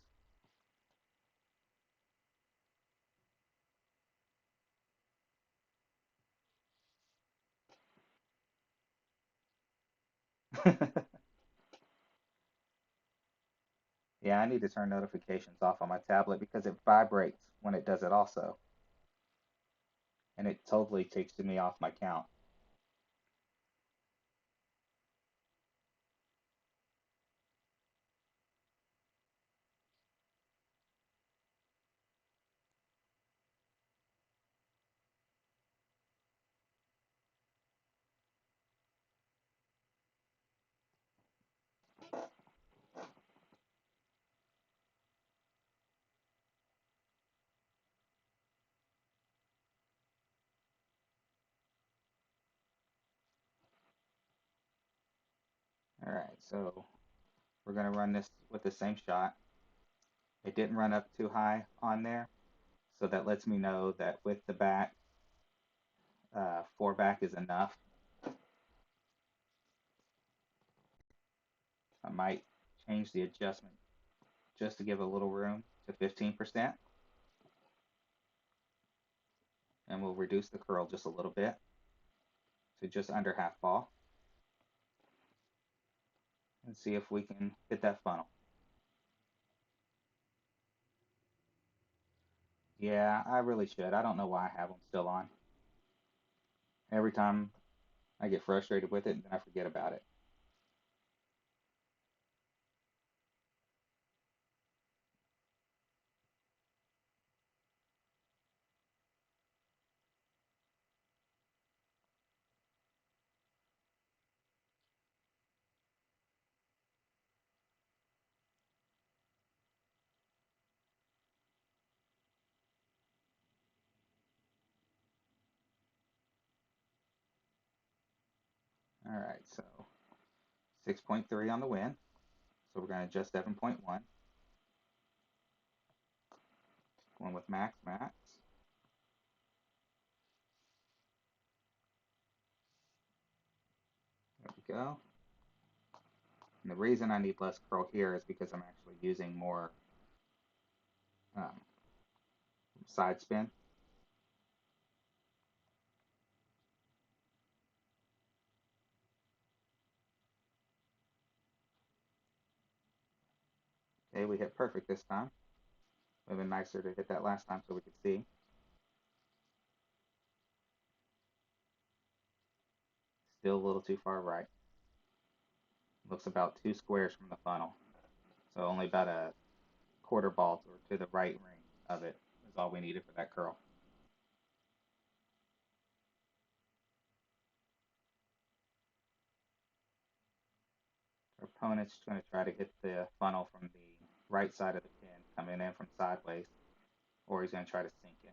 Yeah, Yeah, I need to turn notifications off on my tablet because it vibrates when it does it also, and it totally takes me off my count. All right, so we're gonna run this with the same shot. It didn't run up too high on there, so that lets me know that with the back, 4 back is enough. I might change the adjustment just to give a little room to 15%, and we'll reduce the curl just a little bit to just under half ball and see if we can hit that funnel. Yeah, I really should. I don't know why I have them still on. Every time I get frustrated with it and then I forget about it. All right, so 6.3 on the win. So we're going to adjust 7.1. Going with max, max. There we go. And the reason I need less curl here is because I'm actually using more um, side spin. Okay, we hit perfect this time. Would have been nicer to hit that last time so we could see. Still a little too far right. Looks about 2 squares from the funnel. So only about a quarter ball or to the right ring of it is all we needed for that curl. Our opponent's going to try to hit the funnel from the right side of the pin, coming in from sideways, or he's going to try to sink it.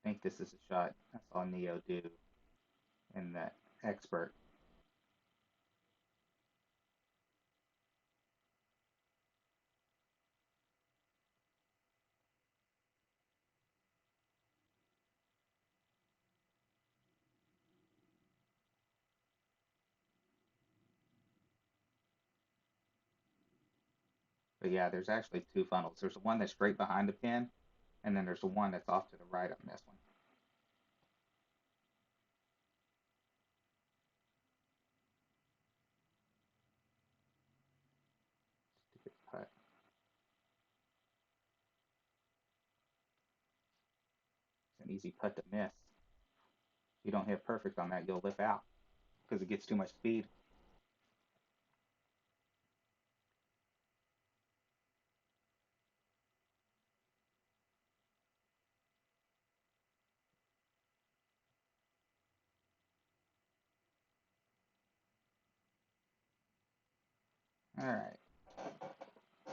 I think this is a shot I saw Neo do in that expert. But yeah, there's actually 2 funnels. There's one that's straight behind the pin, and then there's the one that's off to the right on this one. Stupid putt. It's an easy putt to miss. If you don't hit perfect on that, you'll lip out because it gets too much speed. All right,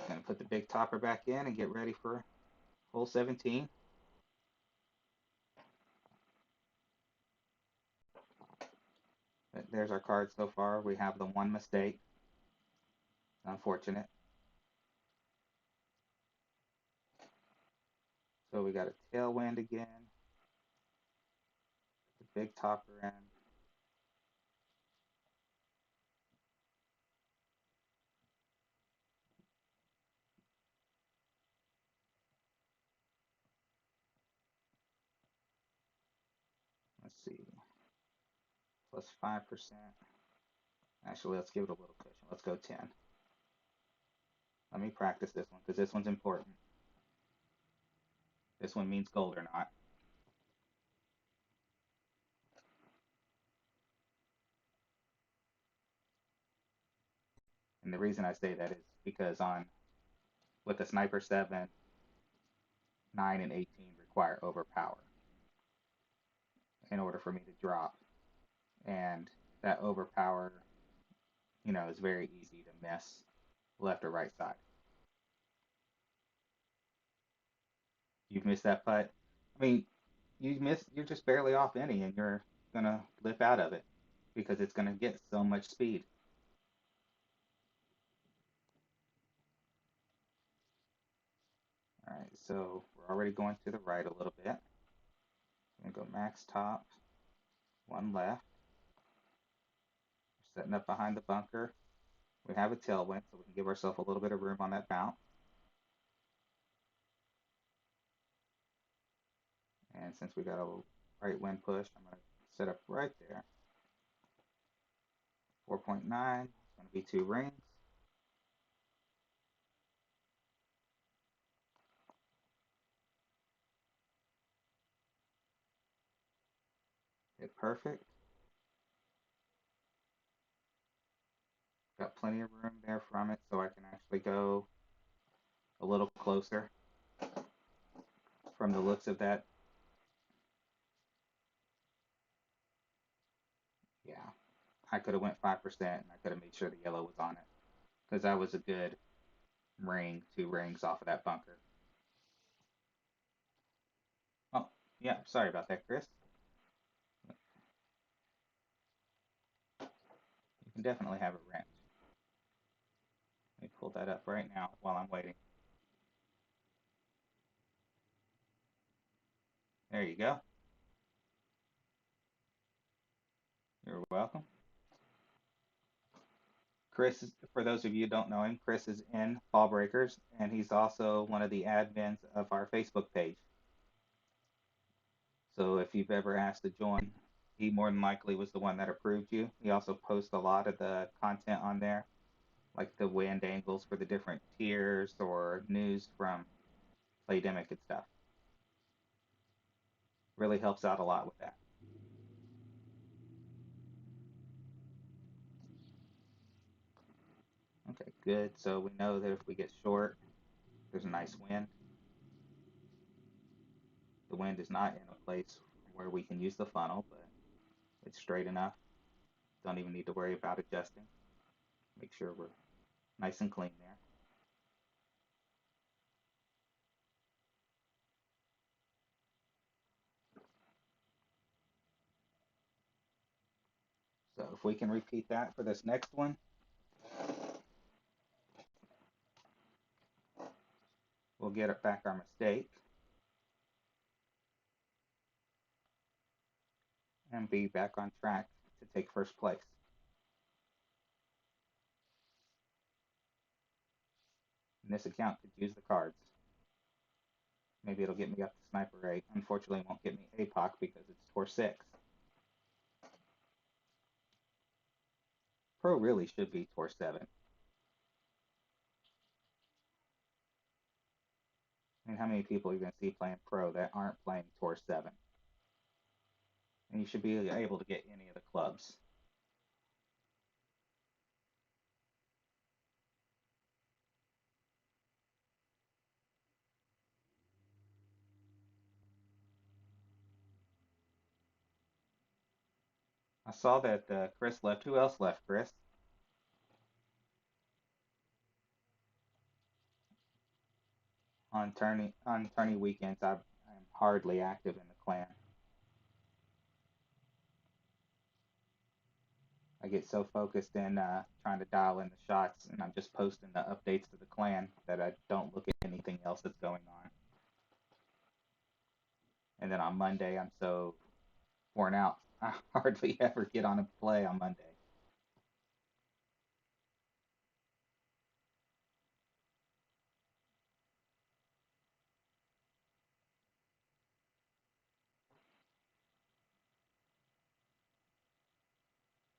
gonna put the big topper back in and get ready for hole 17. There's our card so far. We have the one mistake. Unfortunate. So we got a tailwind again. The big topper in. Let's see. Plus 5%. Actually, let's give it a little cushion. Let's go 10. Let me practice this one because this one's important. This one means gold or not. And the reason I say that is because on with the Sniper 7, 9, and 18 require overpower in order for me to drop. And that overpower, is very easy to miss left or right side. You've missed that putt. I mean, you're just barely off any and you're gonna lip out of it because it's gonna get so much speed. All right, so we're already going to the right a little bit. I'm gonna go max top, one left. We're setting up behind the bunker. We have a tailwind, so we can give ourselves a little bit of room on that bounce. And since we got a right wind push, I'm gonna set up right there. 4.9, it's gonna be 2 rings. Hit perfect. Got plenty of room there from it, so I can actually go a little closer from the looks of that. Yeah, I could have went 5% and I could have made sure the yellow was on it because that was a good ring, 2 rings off of that bunker. Oh, yeah, sorry about that, Chris. You can definitely have a wrench. Let me pull that up right now while I'm waiting. There you go. You're welcome. Chris, for those of you who don't know him, Chris is in Ball Breakers, and he's also one of the admins of our Facebook page. So if you've ever asked to join, he more than likely was the one that approved you. He also posts a lot of the content on there, like the wind angles for the different tiers or news from Playdemic and stuff. Really helps out a lot with that. Okay, good. So we know that if we get short, there's a nice wind. The wind is not in a place where we can use the funnel, but it's straight enough. Don't even need to worry about adjusting. Make sure we're nice and clean there. So if we can repeat that for this next one, we'll get it back our mistake and be back on track to take first place. And this account could use the cards. Maybe it'll get me up to Sniper 8. Unfortunately, it won't get me APOC because it's Tour 6. Pro really should be Tour 7. I mean, how many people are you going to see playing Pro that aren't playing Tour 7? And you should be able to get any of the clubs. I saw that Chris left. Who else left, Chris? On tourney weekends, I'm hardly active in the clan. I get so focused in trying to dial in the shots, and I'm just posting the updates to the clan that I don't look at anything else that's going on. And then on Monday, I'm so worn out, I hardly ever get on and play on Monday.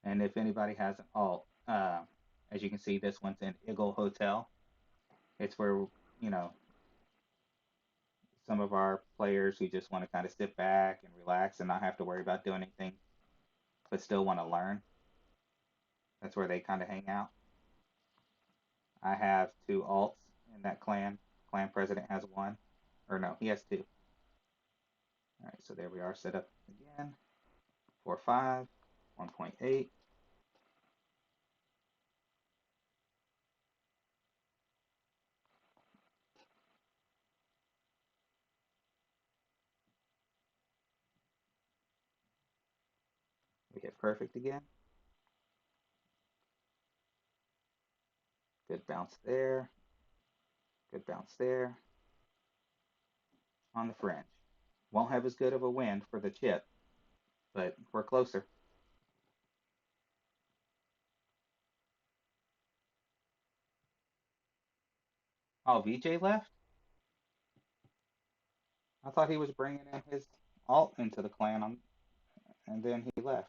And if anybody has an alt, Uh, as you can see, this one's in Eagle Hotel. It's where, you know, some of our players who just want to kind of sit back and relax and not have to worry about doing anything, but still want to learn. That's where they kind of hang out. I have two alts in that clan. Clan president has one, or no, he has two. All right, so there we are, set up again. 4.5, 1.8. We hit perfect again. Good bounce there. Good bounce there. On the fringe. Won't have as good of a wind for the chip, but we're closer. Oh, VJ left? I thought he was bringing in his alt into the clan and then he left.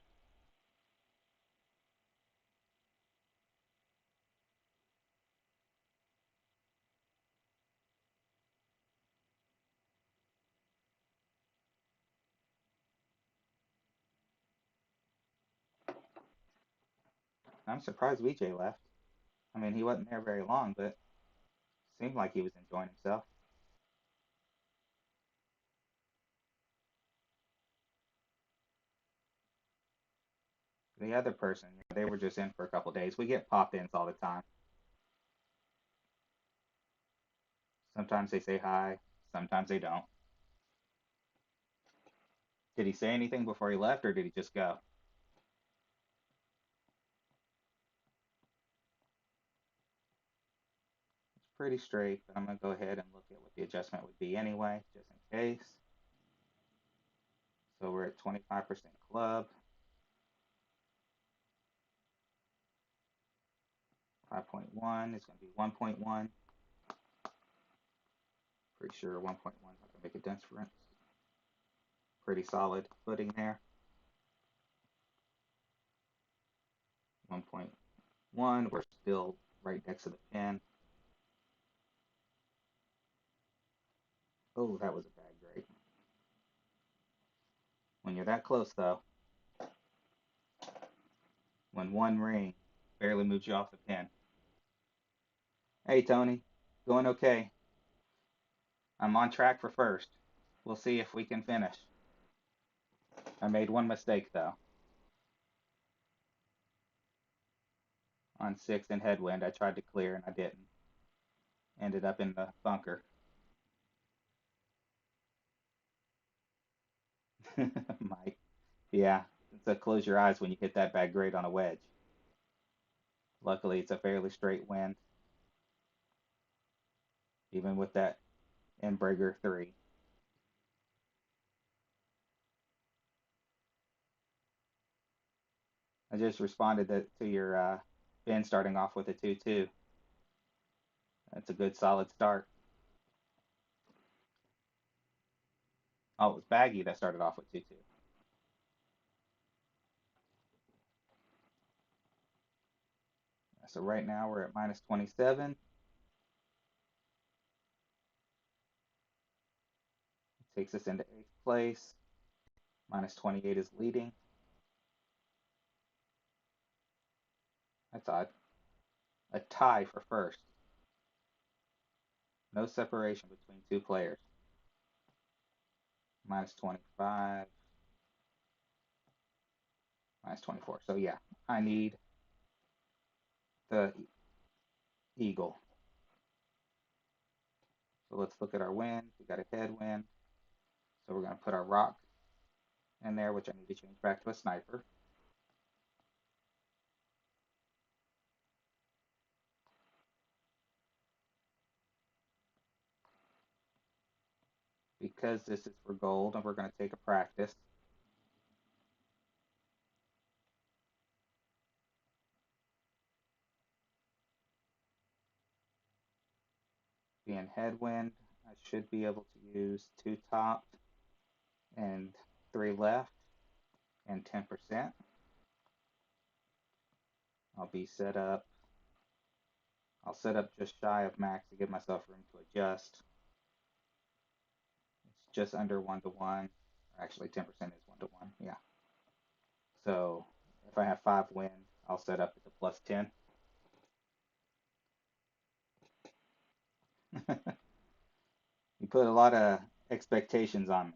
I'm surprised VJ left. I mean, he wasn't there very long, but seemed like he was enjoying himself. The other person, they were just in for a couple days. We get pop-ins all the time. Sometimes they say hi, sometimes they don't. Did he say anything before he left, or did he just go? It's pretty straight, but I'm gonna go ahead and look at what the adjustment would be anyway, just in case. So we're at 25% club, 5.1 is gonna be 1.1. Pretty sure 1.1 is not gonna make a difference. Pretty solid footing there. 1.1, we're still right next to the pin. Oh, that was a bad grade. When you're that close though, when one ring barely moves you off the pin. Hey Tony, going okay. I'm on track for first. We'll see if we can finish. I made one mistake though. On six in headwind, I tried to clear and I didn't. Ended up in the bunker. Mike. Yeah, it's a close your eyes when you hit that bad grade on a wedge. Luckily, it's a fairly straight wind, even with that Inbreaker 3. I just responded to your Ben starting off with a 2-2. That's a good solid start. Oh, it was Baggy that started off with 2-2. So right now we're at minus 27. It takes us into eighth place. Minus 28 is leading. That's odd. A tie for first. No separation between two players. Minus 25. Minus 24. So yeah, I need the eagle. So let's look at our wind. We got a headwind. So we're going to put our rock in there, which I need to change back to a sniper. Because this is for gold and we're going to take a practice. Being headwind, I should be able to use two top and three left and 10%. I'll be set up. I'll set up just shy of max to give myself room to adjust. It's just under 1 to 1. Actually, 10% is 1 to 1. Yeah. So if I have 5 wind, I'll set up at the plus 10. You put a lot of expectations on me.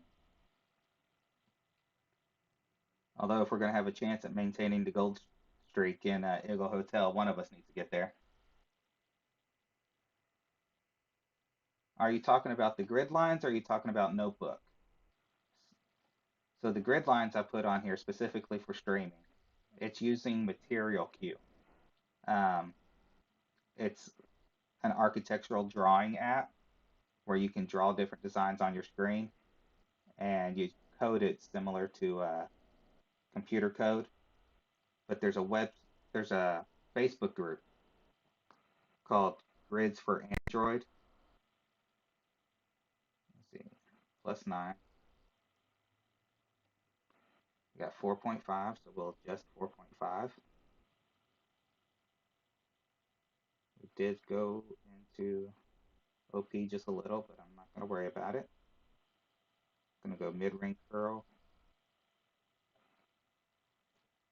Although if we're going to have a chance at maintaining the gold streak in Eagle Hotel, one of us needs to get there. Are you talking about the grid lines or are you talking about notebook? So the grid lines I put on here specifically for streaming. It's using Material Queue. Um, it's an architectural drawing app where you can draw different designs on your screen and you code it similar to computer code. But there's a Facebook group called Grids for Android. Let's see, plus 9. We got 4.5, so we'll adjust 4.5. We did go into OP just a little, but I'm not going to worry about it. I'm going to go mid-ring curl,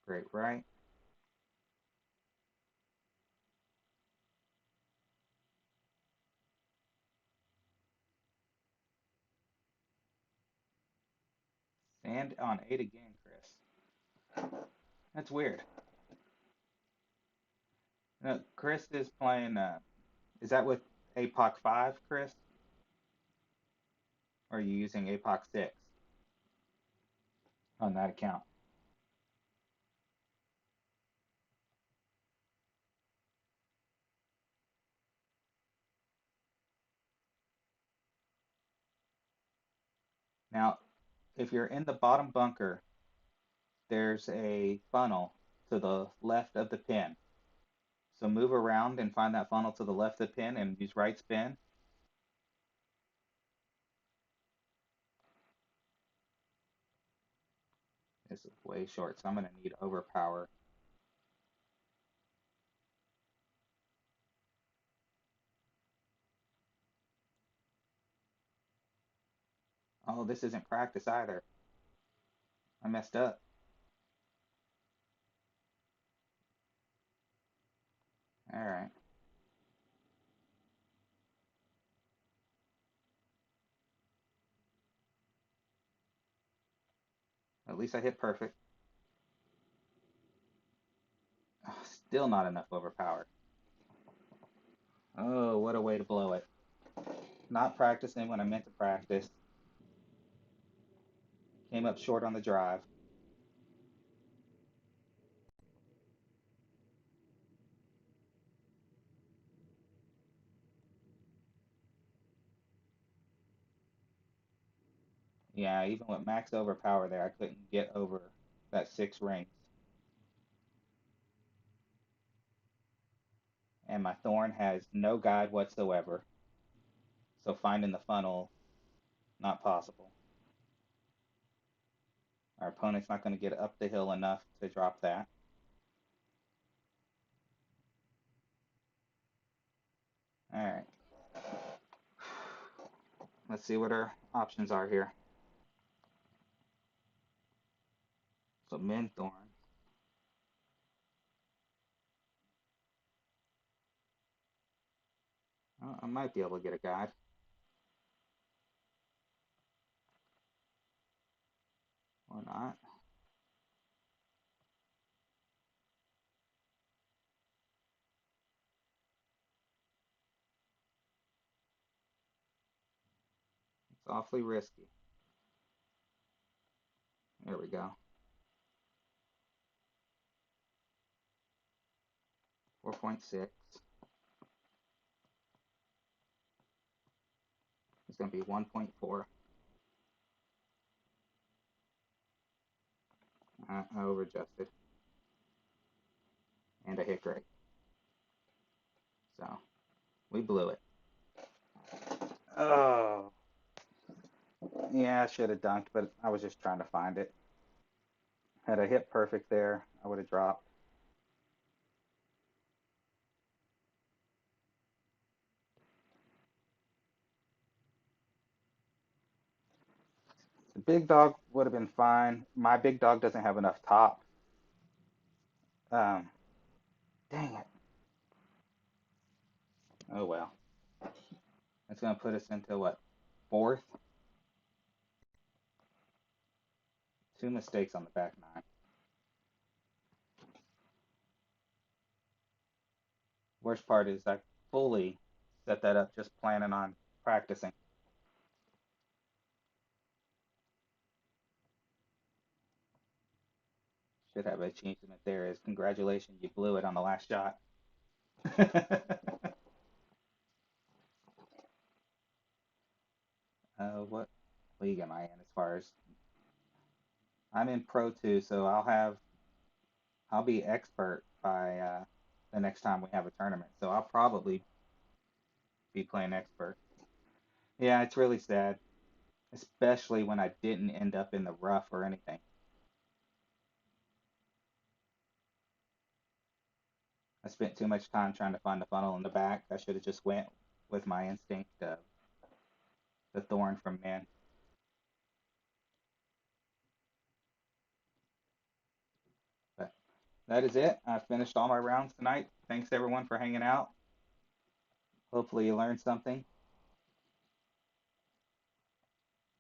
great right, and on 8 again, Chris. That's weird. No, Chris is playing, is that with APOC 5, Chris? Or are you using APOC 6 on that account? Now, if you're in the bottom bunker, there's a funnel to the left of the pin. So move around and find that funnel to the left of the pin and use right spin. This is way short, so I'm going to need overpower. Oh, this isn't practice either. I messed up. All right. At least I hit perfect. Oh, still not enough overpower. Oh, what a way to blow it. Not practicing when I meant to practice. Came up short on the drive. Yeah, even with max overpower there, I couldn't get over that 6 rings. And my thorn has no guide whatsoever. So finding the funnel, not possible. Our opponent's not going to get up the hill enough to drop that. All right. Let's see what our options are here. So min thorn. I might be able to get a guide or not. It's awfully risky. There we go. 4.6. It's going to be 1.4. I over adjusted and I hit great. So we blew it. Oh, yeah, I should have dunked, but I was just trying to find it. Had I hit perfect there, I would have dropped. The big dog would have been fine. My big dog doesn't have enough top. Um, Dang it. Oh well. That's gonna put us into what? Fourth? Two mistakes on the back nine. Worst part is I fully set that up just planning on practicing. Should have achievement there is congratulations, you blew it on the last shot. What league am I in as far as I'm in Pro 2, so I'll be expert by the next time we have a tournament. So I'll probably be playing expert. Yeah, it's really sad, especially when I didn't end up in the rough or anything. I spent too much time trying to find the funnel in the back. I should have just went with my instinct of the thorn from men. But that is it. I finished all my rounds tonight. Thanks everyone for hanging out. Hopefully you learned something.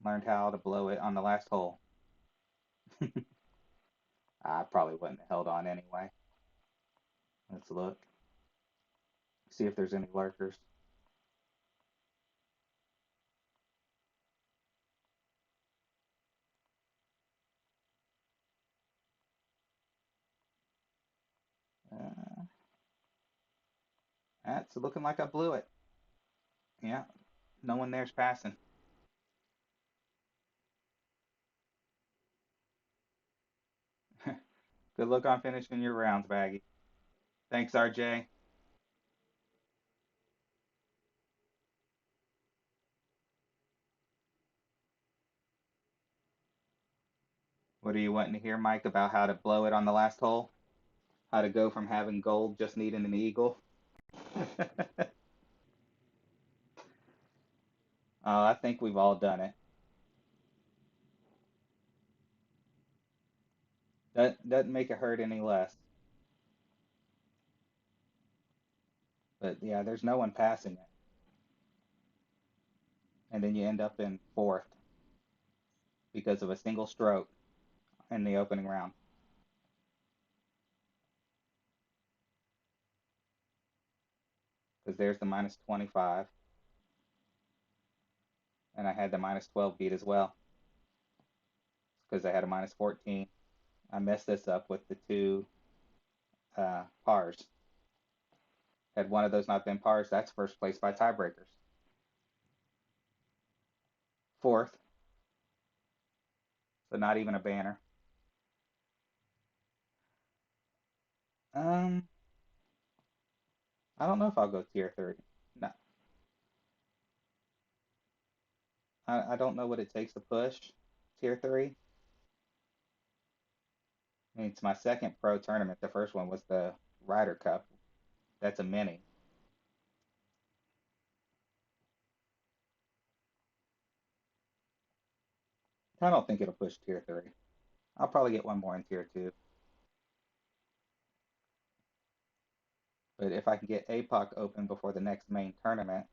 Learned how to blow it on the last hole. I probably wouldn't have held on anyway. Let's look. See if there's any lurkers. Uh, that's looking like I blew it. Yeah, no one there's passing. Good luck on finishing your rounds, Baggy. Thanks, RJ. What are you wanting to hear, Mike, about how to blow it on the last hole? How to go from having gold just needing an eagle? I think we've all done it. That doesn't make it hurt any less. But yeah, there's no one passing it. And then you end up in fourth because of a single stroke in the opening round. Because there's the minus 25, and I had the minus 12 beat as well because I had a minus 14. I messed this up with the two pars. Had one of those not been pars, that's first place by tiebreakers. Fourth, so not even a banner. Um, I don't know if I'll go tier 3. No, I don't know what it takes to push tier 3. I mean, it's my second pro tournament. The first one was the Ryder Cup. That's a mini. I don't think it'll push tier 3. I'll probably get one more in tier 2. But if I can get APOC open before the next main tournament,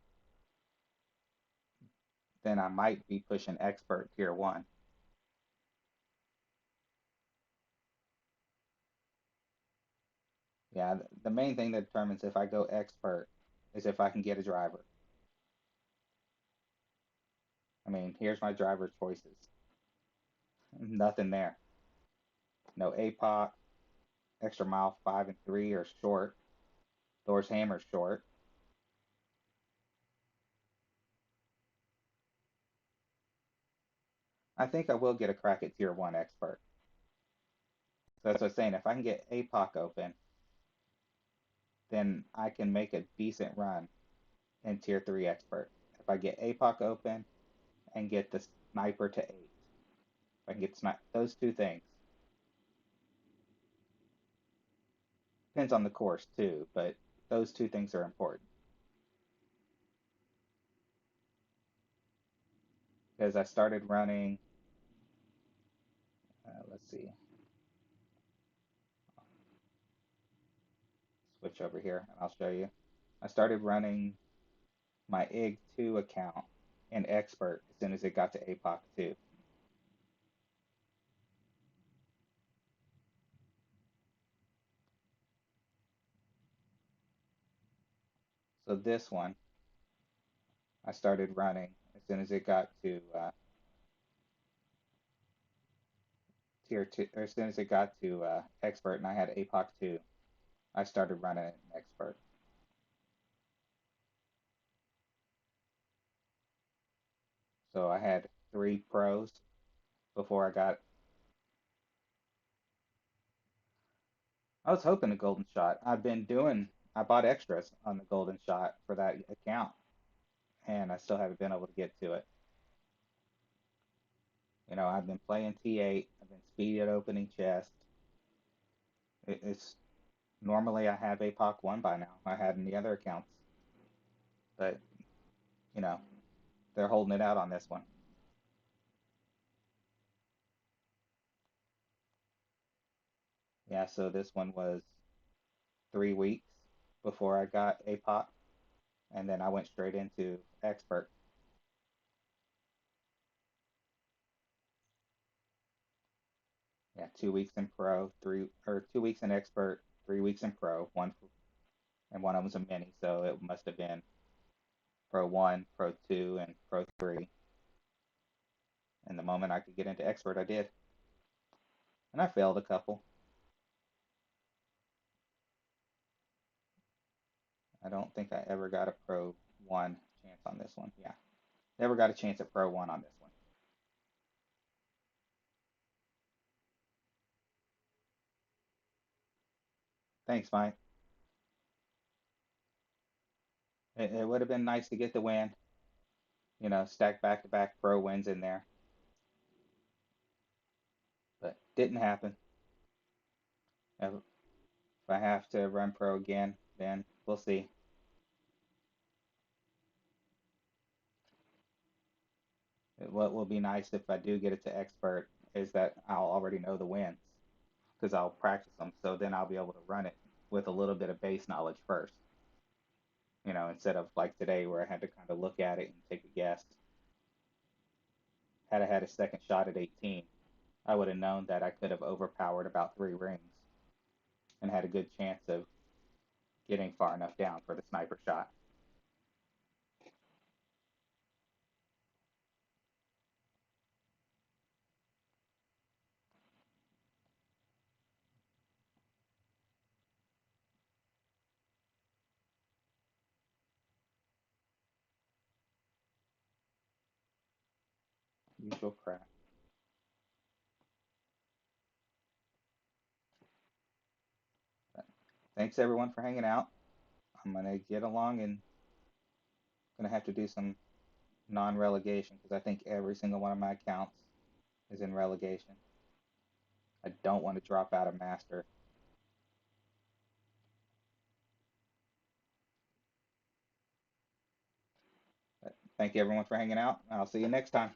then I might be pushing expert tier 1. Yeah, the main thing that determines if I go expert is if I can get a driver. I mean, here's my driver choices. Nothing there. No APOC, extra mile 5 and 3 are short. Thor's hammer's short. I think I will get a crack at tier 1 expert. So that's what I'm saying. If I can get APOC open, then I can make a decent run in tier 3 expert. If I get APOC open and get the sniper to 8, if I can get those two things. Depends on the course too, but those two things are important because I started running see, switch over here and I'll show you. I started running my IG2 account in Expert as soon as it got to APOC 2. So this one I started running as soon as it got to tier 2, or as soon as it got to Expert and I had APOC 2. I started running it in Expert. So I had 3 pros before I got. I was hoping a golden shot. I bought extras on the golden shot for that account, and I still haven't been able to get to it. I've been playing T8, I've been speed at opening chest. It's normally I have APOC 1 by now. I had in the other accounts, but you know, they're holding it out on this one. Yeah, so this one was 3 weeks before I got APOC, and then I went straight into expert. Yeah, 2 weeks in pro, 2 weeks in expert, 3 weeks in pro, and one of them was a mini, so it must have been pro one, pro two, and pro three. And the moment I could get into expert, I did, and I failed a couple. I don't think I ever got a pro one chance on this one. Yeah, never got a chance at pro one on this one. Thanks, Mike. It would have been nice to get the win, stack back to back pro wins in there, but didn't happen. If I have to run pro again, then we'll see. What will be nice if I do get it to expert is that I'll already know the wins because I'll practice them. So then I'll be able to run it with a little bit of base knowledge first, instead of like today where I had to kind of look at it and take a guess. Had I had a second shot at 18, I would have known that I could have overpowered about 3 rings and had a good chance of getting far enough down for the sniper shot. Usual crap. But thanks everyone for hanging out. I'm gonna get along and gonna have to do some non-relegation because I think every single one of my accounts is in relegation. I don't want to drop out of master. But thank you everyone for hanging out. I'll see you next time.